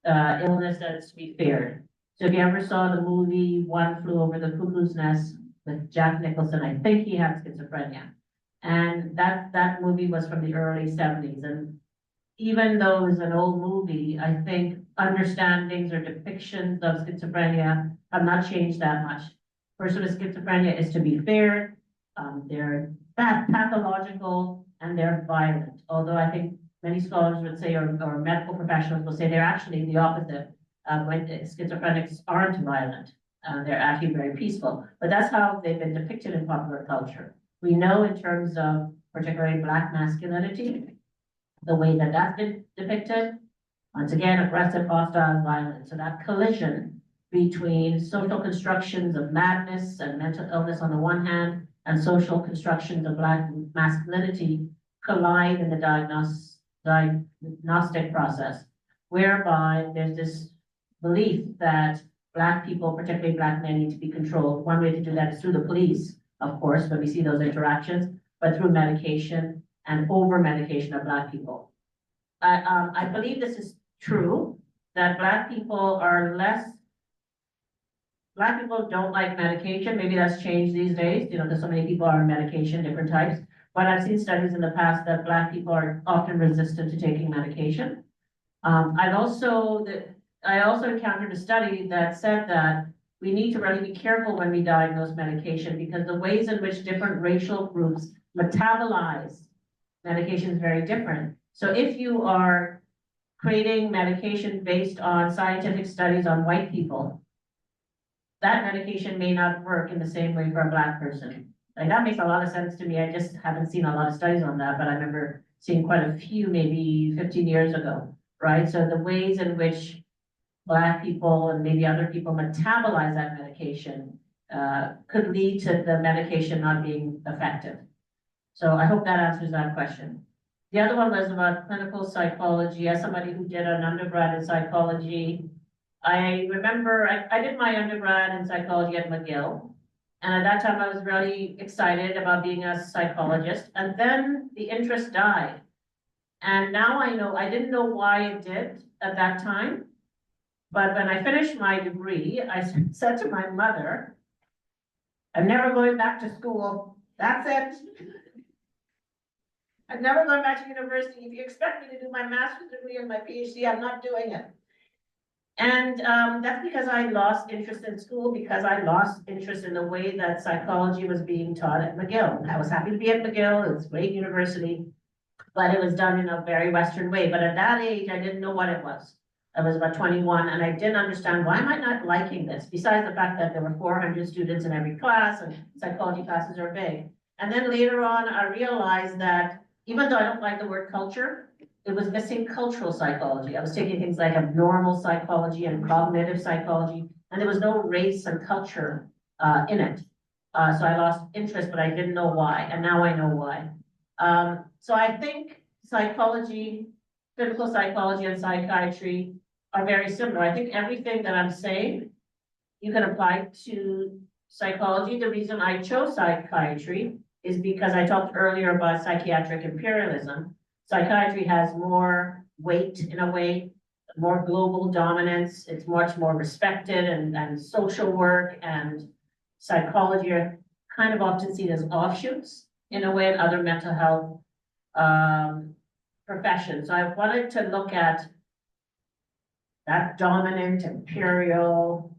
Speaker 4: illness that is to be feared. So if you ever saw the movie One Flew Over the Cuckoo's Nest with Jack Nicholson, I think he had schizophrenia. And that movie was from the early 70s. And even though it's an old movie, I think understandings or depictions of schizophrenia have not changed that much. Person with schizophrenia is to be feared, they're pathological, and they're violent. Although I think many scholars would say, or medical professionals will say they're actually the opposite. When schizophrenics aren't violent, they're actually very peaceful. But that's how they've been depicted in popular culture. We know in terms of particularly Black masculinity, the way that that's been depicted, once again, aggressive, hostile, violent. So that collision between social constructions of madness and mental illness on the one hand, and social constructions of Black masculinity collide in the diagnostic process, whereby there's this belief that Black people, particularly Black men, need to be controlled. One way to do that is through the police, of course, when we see those interactions, but through medication and over-medication of Black people. I believe this is true, that Black people don't like medication. Maybe that's changed these days, because so many people are on medication, different types. But I've seen studies in the past that Black people are often resistant to taking medication. I also encountered a study that said that we need to really be careful when we diagnose medication because the ways in which different racial groups metabolize medication is very different. So if you are creating medication based on scientific studies on white people, that medication may not work in the same way for a Black person. Like that makes a lot of sense to me. I just haven't seen a lot of studies on that, but I remember seeing quite a few maybe 15 years ago, right? So the ways in which Black people and maybe other people metabolize that medication could lead to the medication not being effective. So I hope that answers that question. The other one was about clinical psychology. As somebody who did an undergrad in psychology, I remember I did my undergrad in psychology at McGill. And at that time, I was really excited about being a psychologist. And then the interest died. And now I know, I didn't know why it did at that time. But when I finished my degree, I said to my mother, I'm never going back to school. That's it. I'm never going back to university. If you expect me to do my master's degree and my PhD, I'm not doing it. And that's because I lost interest in school, because I lost interest in the way that psychology was being taught at McGill. I was happy to be at McGill. It was a great university, but it was done in a very Western way. But at that age, I didn't know what it was. I was about 21 and I didn't understand, why am I not liking this? Besides the fact that there were 400 students in every class and psychology classes are big. And then later on, I realized that even though I don't like the word culture, it was missing cultural psychology. I was taking things like abnormal psychology and cognitive psychology, and there was no race and culture in it. So I lost interest, but I didn't know why, and now I know why. So I think psychology, clinical psychology and psychiatry are very similar. I think everything that I'm saying, you can apply to psychology. The reason I chose psychiatry is because I talked earlier about psychiatric imperialism. Psychiatry has more weight in a way, more global dominance. It's much more respected, and social work and psychology are kind of often seen as offshoots in a way in other mental health professions. So I wanted to look at that dominant imperial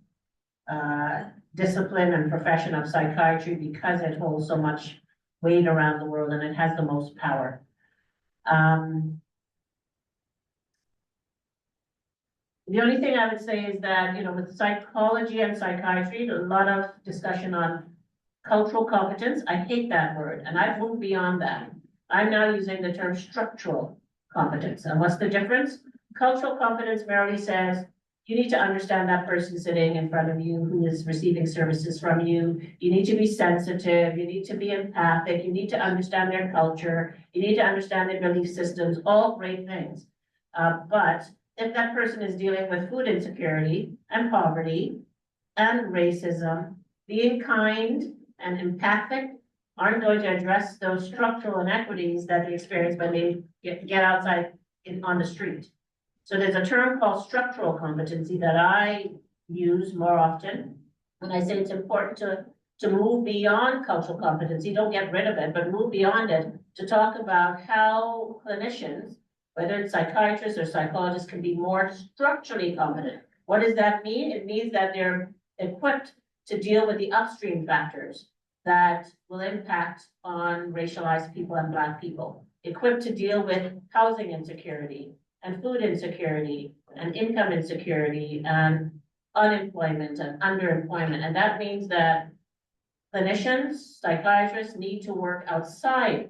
Speaker 4: discipline and profession of psychiatry because it holds so much weight around the world and it has the most power. The only thing I would say is that, you know, with psychology and psychiatry, there's a lot of discussion on cultural competence. I hate that word, and I've moved beyond that. I'm now using the term structural competence. And what's the difference? Cultural competence merely says, you need to understand that person sitting in front of you who is receiving services from you. You need to be sensitive. You need to be empathic. You need to understand their culture. You need to understand their belief systems, all great things. But if that person is dealing with food insecurity and poverty and racism, being kind and empathic aren't going to address those structural inequities that they experience when they get outside on the street. So there's a term called structural competency that I use more often when I say it's important to move beyond cultural competency. Don't get rid of it, but move beyond it to talk about how clinicians, whether it's psychiatrists or psychologists, can be more structurally competent. What does that mean? It means that they're equipped to deal with the upstream factors that will impact on racialized people and Black people, equipped to deal with housing insecurity and food insecurity and income insecurity and unemployment and underemployment. And that means that clinicians, psychiatrists need to work outside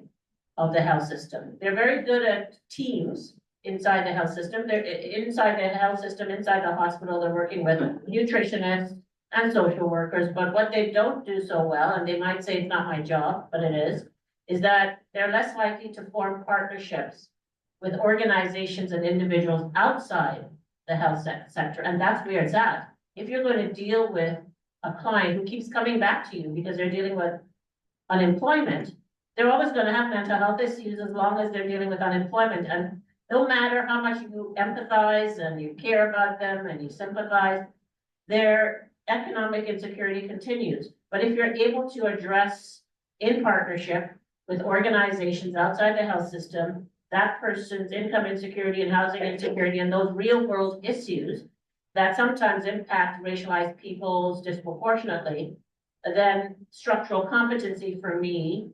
Speaker 4: of the health system. They're very good at teams inside the health system. They're inside the health system, inside the hospital, they're working with nutritionists and social workers. But what they don't do so well, and they might say it's not my job, but it is that they're less likely to form partnerships with organizations and individuals outside the health sector. And that's where it's at. If you're going to deal with a client who keeps coming back to you because they're dealing with unemployment, they're always going to have mental health issues as long as they're dealing with unemployment. And no matter how much you empathize and you care about them and you sympathize, their economic insecurity continues. But if you're able to address in partnership with organizations outside the health system that person's income insecurity and housing insecurity and those real world issues that sometimes impact racialized peoples disproportionately, then structural competency for me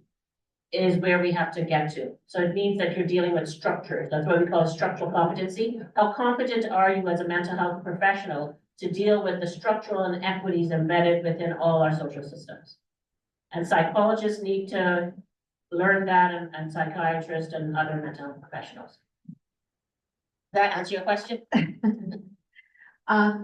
Speaker 4: is where we have to get to. So it means that you're dealing with structures. That's what we call structural competency. How competent are you as a mental health professional to deal with the structural inequities embedded within all our social systems? And psychologists need to learn that, and psychiatrists and other mental health professionals. Does that answer your question?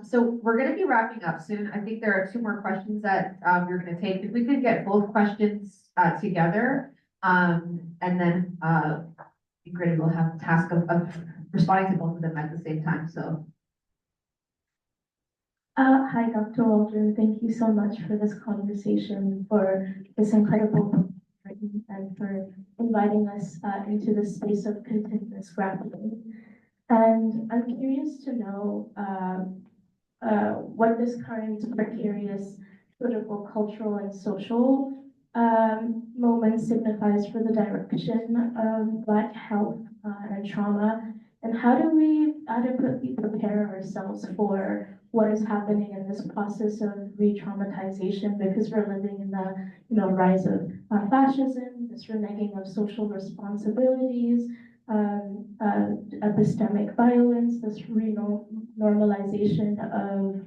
Speaker 1: So we're gonna be wrapping up soon. I think there are two more questions that, we're gonna take. If we could get both questions, together, and then, Ingrid will have the task of responding to both of them at the same time, so.
Speaker 10: Hi, Dr. Waldron. Thank you so much for this conversation, for this incredible book written, and for inviting us into this space of continuous grappling. And I'm curious to know what this current precarious political, cultural, and social moment signifies for the direction of Black health and trauma, and how do we adequately prepare ourselves for what is happening in this process of re-traumatization, because we're living in the rise of fascism, this reneging of social responsibilities, epistemic violence, this normalization of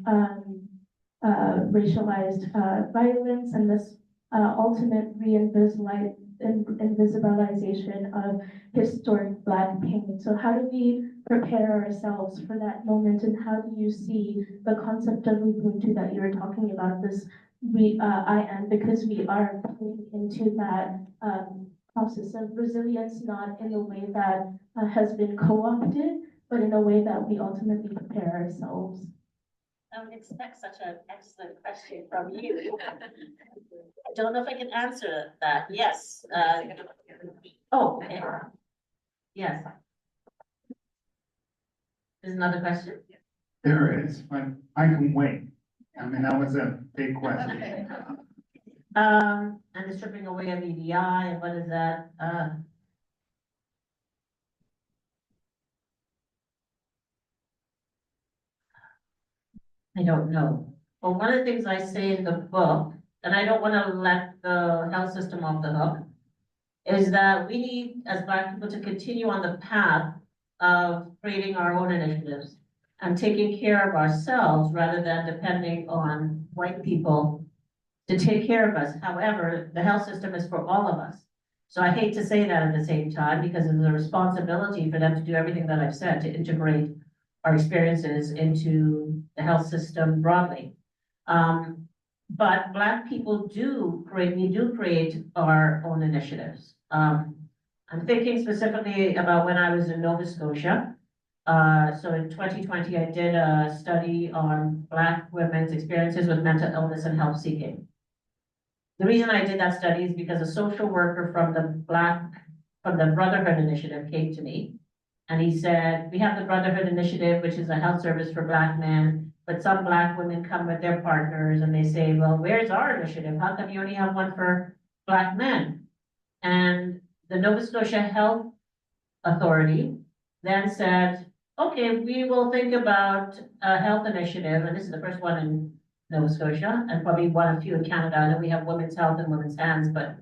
Speaker 10: racialized violence, and this ultimate invisibilization of historic Black pain. So how do we prepare ourselves for that moment, and how do you see the concept of Ubuntu that you were talking about, this I am, because we are playing into that process of resilience, not in a way that has been co-opted, but in a way that we ultimately prepare ourselves.
Speaker 4: I would expect such an excellent question from you. I don't know if I can answer that. Yes. Oh, okay. Yes. There's another question?
Speaker 11: There is, but I can wait. I mean, that was a big question.
Speaker 4: And the stripping away of EDI, and what is that? I don't know. But one of the things I say in the book, and I don't want to let the health system off the hook, is that we need, as Black people, to continue on the path of creating our own initiatives and taking care of ourselves rather than depending on white people to take care of us. However, the health system is for all of us. So I hate to say that at the same time, because it's a responsibility for them to do everything that I've said, to integrate our experiences into the health system broadly. But Black people we do create our own initiatives. I'm thinking specifically about when I was in Nova Scotia. So in 2020, I did a study on Black women's experiences with mental illness and help seeking. The reason I did that study is because a social worker from the Brotherhood Initiative came to me, and he said, we have the Brotherhood Initiative, which is a health service for Black men, but some Black women come with their partners and they say, well, where's our initiative? How come you only have one for Black men? And the Nova Scotia Health Authority then said, okay, we will think about a health initiative, and this is the first one in Nova Scotia, and probably one of few in Canada. I know we have women's health and women's hands, but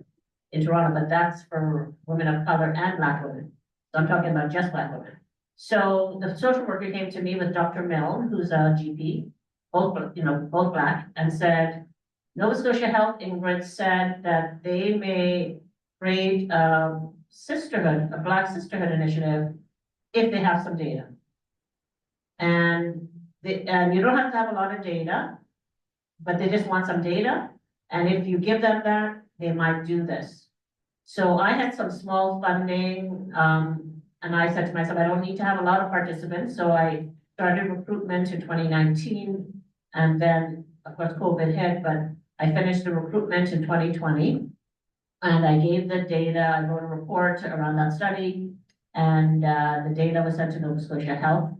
Speaker 4: in Toronto, but that's for women of color and Black women. So I'm talking about just Black women. So the social worker came to me with Dr. Milne, who's a GP, both Black, and said, Nova Scotia Health, Ingrid, said that they may create a sisterhood, a Black sisterhood initiative, if they have some data. And you don't have to have a lot of data, but they just want some data. And if you give them that, they might do this. So I had some small funding, and I said to myself, I don't need to have a lot of participants. So I started recruitment in 2019, and then of course COVID hit, but I finished the recruitment in 2020. And I gave the data, I wrote a report around that study, and the data was sent to Nova Scotia Health.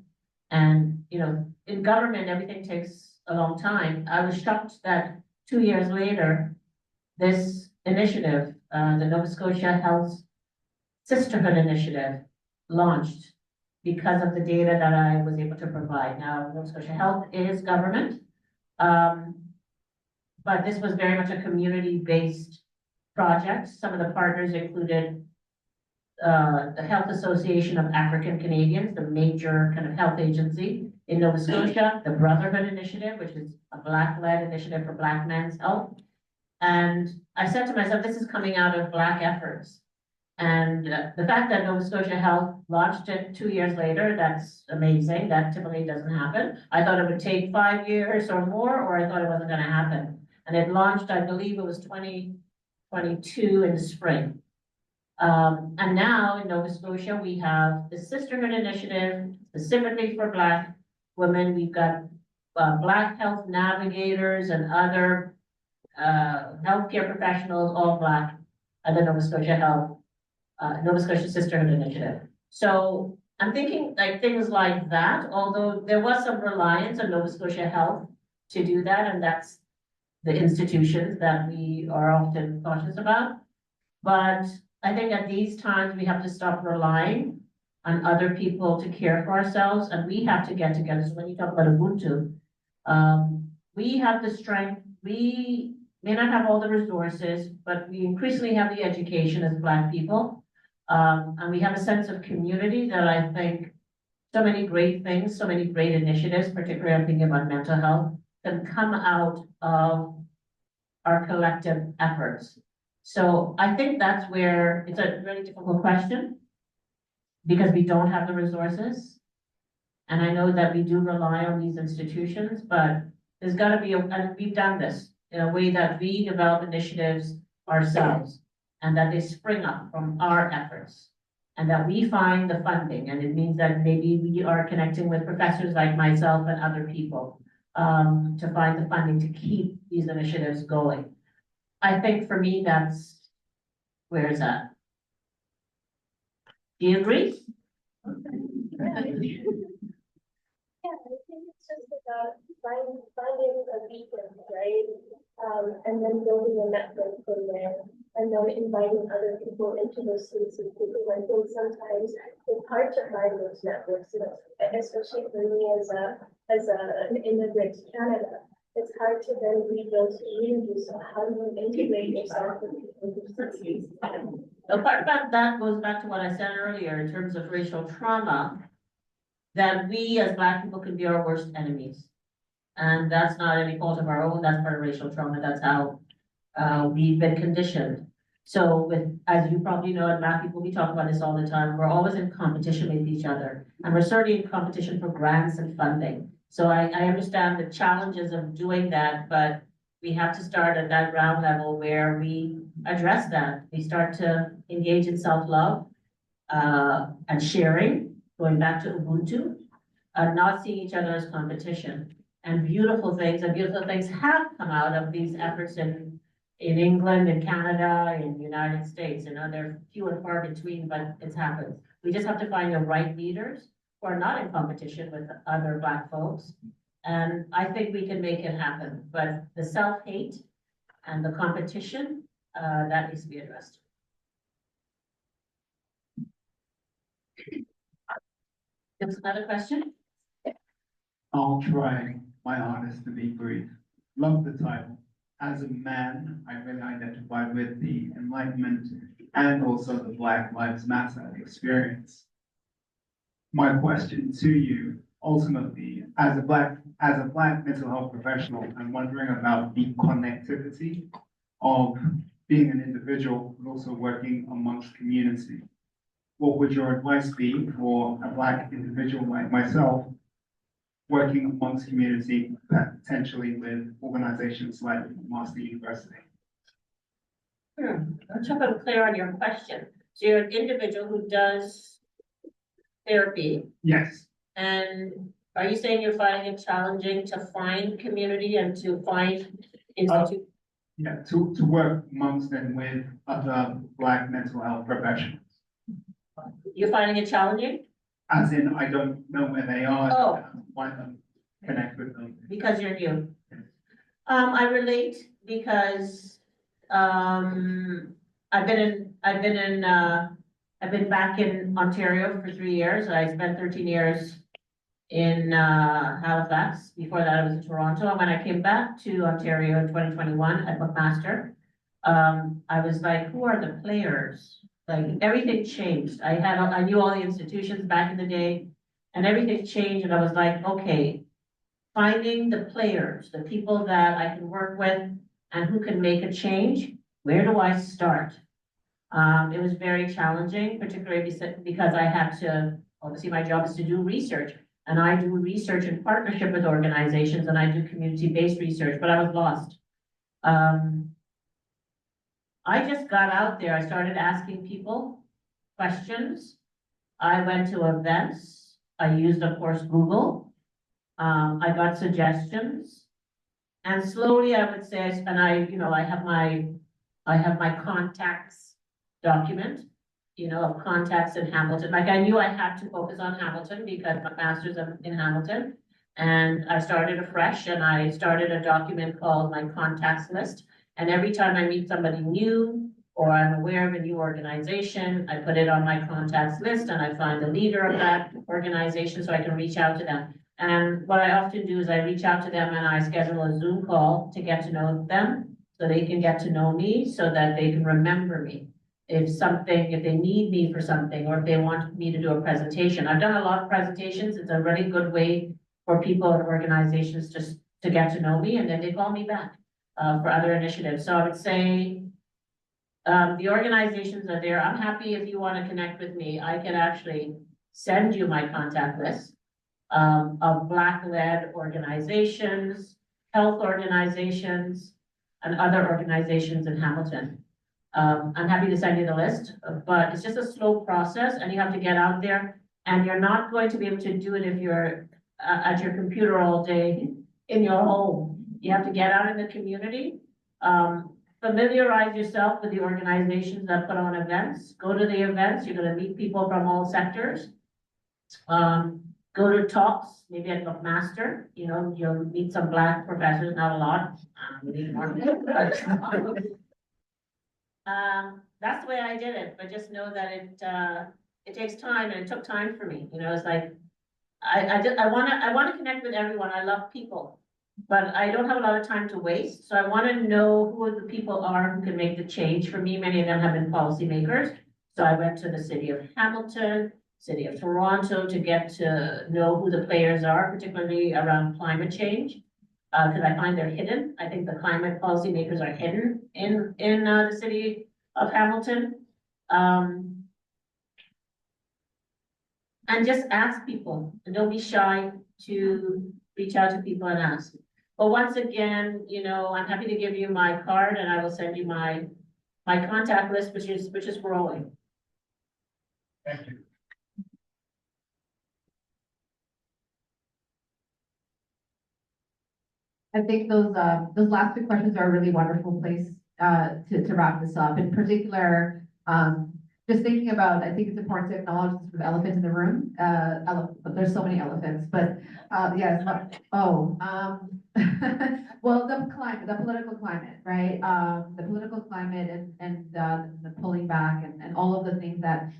Speaker 4: And, in government, everything takes a long time. I was shocked that 2 years later, this initiative, the Nova Scotia Health Sisterhood Initiative, launched because of the data that I was able to provide. Now, Nova Scotia Health is government, but this was very much a community-based project. Some of the partners included the Health Association of African Canadians, the major kind of health agency in Nova Scotia, the Brotherhood Initiative, which is a Black-led initiative for Black men's health. And I said to myself, this is coming out of Black efforts. And the fact that Nova Scotia Health launched it 2 years later, that's amazing. That typically doesn't happen. I thought it would take 5 years or more, or I thought it wasn't gonna happen. And it launched, I believe it was 2022 in the spring. And now in Nova Scotia, we have the Sisterhood Initiative specifically for Black women. We've got Black health navigators and other healthcare professionals, all Black, at the Nova Scotia Nova Scotia Sisterhood Initiative. So I'm thinking like things like that, although there was some reliance on Nova Scotia Health to do that, and that's the institutions that we are often cautious about. But I think at these times, we have to stop relying on other people to care for ourselves, and we have to get together. So when you talk about Ubuntu, we have the strength, we may not have all the resources, but we increasingly have the education as Black people. And we have a sense of community that I think so many great things, so many great initiatives, particularly I'm thinking about mental health, can come out of our collective efforts. So I think that's where it's a really difficult question because we don't have the resources. And I know that we do rely on these institutions, but there's got to be, and we've done this in a way that we develop initiatives ourselves and that they spring up from our efforts and that we find the funding. And it means that maybe we are connecting with professors like myself and other people to find the funding to keep these initiatives going. I think for me, that's where it's at. Do you agree?
Speaker 10: Yeah, I think it's just about finding a beacon, right? And then building a network from there, and then inviting other people into those spaces, because I think sometimes it's hard to find those networks, you know, especially for me as an immigrant to Canada. It's hard to then rebuild communities. So how do you integrate yourself with people who succeed?
Speaker 4: The part about that goes back to what I said earlier in terms of racial trauma, that we as Black people can be our worst enemies. And that's not any fault of our own, that's part of racial trauma, that's how we've been conditioned. So with, as you probably know, and Black people, we talk about this all the time, we're always in competition with each other. And we're certainly in competition for grants and funding. So I understand the challenges of doing that, but we have to start at that ground level where we address that. We start to engage in self-love and sharing, going back to Ubuntu, not seeing each other as competition. And beautiful things have come out of these efforts in England, in Canada, in the United States. You know, they're few and far between, but it's happened. We just have to find the right leaders who are not in competition with other Black folks. And I think we can make it happen. But the self-hate and the competition, that needs to be addressed. There's another question?
Speaker 11: I'll try my hardest to be brief. Love the title. As a man, I really identify with the Enlightenment and also the Black Lives Matter experience. My question to you, ultimately, as a Black mental health professional, I'm wondering about the connectivity of being an individual, but also working amongst community. What would your advice be for a Black individual like myself, working amongst community, potentially with organizations like Master University?
Speaker 4: I'm trying to be clear on your question. So you're an individual who does therapy,
Speaker 11: Yes.
Speaker 4: and are you saying you're finding it challenging to find community and to find institute?
Speaker 11: Yeah, to work amongst and with other Black mental health professionals.
Speaker 4: You're finding it challenging
Speaker 11: As in, I don't know where they are.
Speaker 4: Oh.
Speaker 11: Why them connect with them.
Speaker 4: because you're new? I relate because I've been back in Ontario for 3 years. I spent 13 years in Halifax. Before that, I was in Toronto. And when I came back to Ontario in 2021 at McMaster, I was like, who are the players? Like everything changed. I knew all the institutions back in the day, and everything changed. And I was like, okay, finding the players, the people that I can work with and who can make a change. Where do I start? It was very challenging, particularly because I had to, obviously my job is to do research. And I do research in partnership with organizations and I do community-based research, but I was lost. I just got out there. I started asking people questions. I went to events. I used, of course, Google. I got suggestions. And slowly I would say, and I have my contacts document, of contacts in Hamilton. Like I knew I had to focus on Hamilton because my master's in Hamilton. And I started afresh and I started a document called my contacts list. And every time I meet somebody new or I'm aware of a new organization, I put it on my contacts list and I find the leader of that organization so I can reach out to them. And what I often do is I reach out to them and I schedule a Zoom call to get to know them so they can get to know me so that they can remember me. If they need me for something or if they want me to do a presentation. I've done a lot of presentations. It's a really good way for people and organizations to get to know me and then they call me back for other initiatives. So I would say the organizations are there. I'm happy if you want to connect with me. I can actually send you my contact list of Black-led organizations, health organizations, and other organizations in Hamilton. I'm happy to send you the list, but it's just a slow process and you have to get out there and you're not going to be able to do it if you're at your computer all day in your home. You have to get out in the community, familiarize yourself with the organizations that put on events, go to the events, you're going to meet people from all sectors. Go to talks, maybe at McMaster, you'll meet some Black professors, not a lot. That's the way I did it, but just know that it takes time and it took time for me. It's like, I want to connect with everyone. I love people, but I don't have a lot of time to waste. So I want to know who the people are who can make the change for me. Many of them have been policymakers. So I went to the city of Hamilton, city of Toronto to get to know who the players are, particularly around climate change. Because I find they're hidden. I think the climate policymakers are hidden in the city of Hamilton. And just ask people, and don't be shy to reach out to people and ask. But once again, I'm happy to give you my card and I will send you my contact list, which is growing.
Speaker 11: Thank you.
Speaker 1: I think those last two questions are a really wonderful place to wrap this up. In particular, just thinking about, I think it's important to acknowledge the sort of elephant in the room. But there's so many elephants, but yes. Well, the political climate, right? The political climate and the pulling back and all of the things that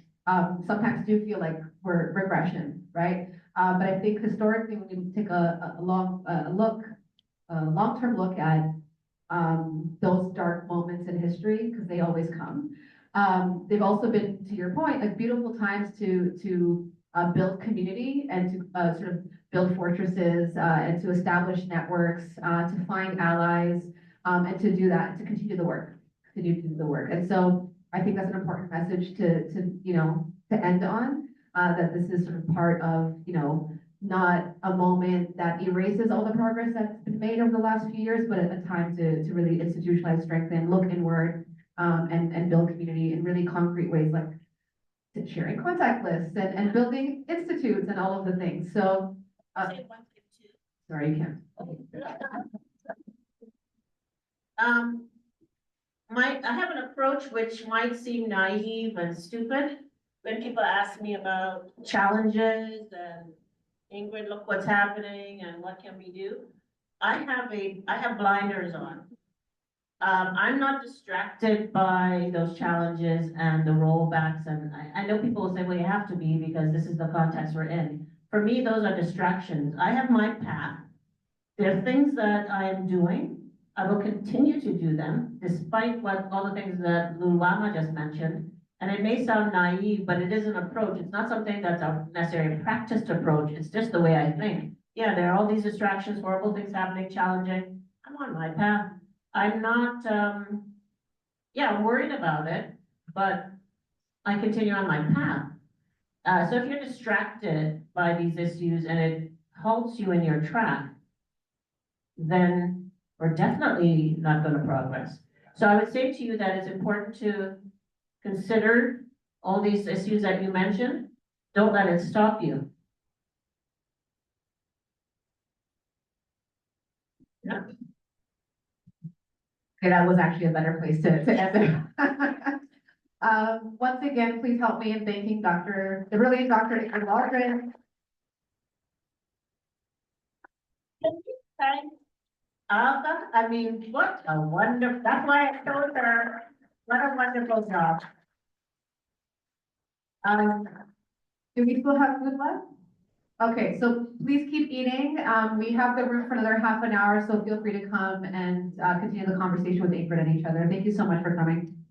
Speaker 1: sometimes do feel like we're regression, right? But I think historically, when you take a long-term look at those dark moments in history, because they always come. They've also been, to your point, like beautiful times to build community and to sort of build fortresses and to establish networks, to find allies, and to do that, to continue the work, And so I think that's an important message to end on, that this is sort of part of, not a moment that erases all the progress that's been made over the last few years, but a time to really institutionalize, strengthen, look inward, and build community in really concrete ways, like sharing contact lists and building institutes and all of the things. So, sorry, you can't.
Speaker 4: I have an approach which might seem naive and stupid when people ask me about challenges and Ingrid, look what's happening and what can we do? I have blinders on. I'm not distracted by those challenges and the rollbacks. And I know people will say, well, you have to be because this is the context we're in. For me, those are distractions. I have my path. There are things that I am doing. I will continue to do them despite all the things that Lulama just mentioned. And it may sound naive, but it is an approach. It's not something that's a necessarily practiced approach. It's just the way I think. Yeah, there are all these distractions, horrible things happening, challenging. I'm on my path. I'm not, I'm worried about it, but I continue on my path. So if you're distracted by these issues and it halts you in your track, then we're definitely not going to progress. So I would say to you that it's important to consider all these issues that you mentioned. Don't let it stop you. Yeah.
Speaker 1: Okay, that was actually a better place to end it. Once again, please help me in thanking the brilliant Dr. Ingrid Waldron.
Speaker 4: Thanks, Alpha. I mean, what a wonderful, that's why I told her, what a wonderful job.
Speaker 1: Do we still have food left? Okay, so please keep eating. We have the room for another half an hour, so feel free to come and continue the conversation with Ingrid and each other. Thank you so much for coming.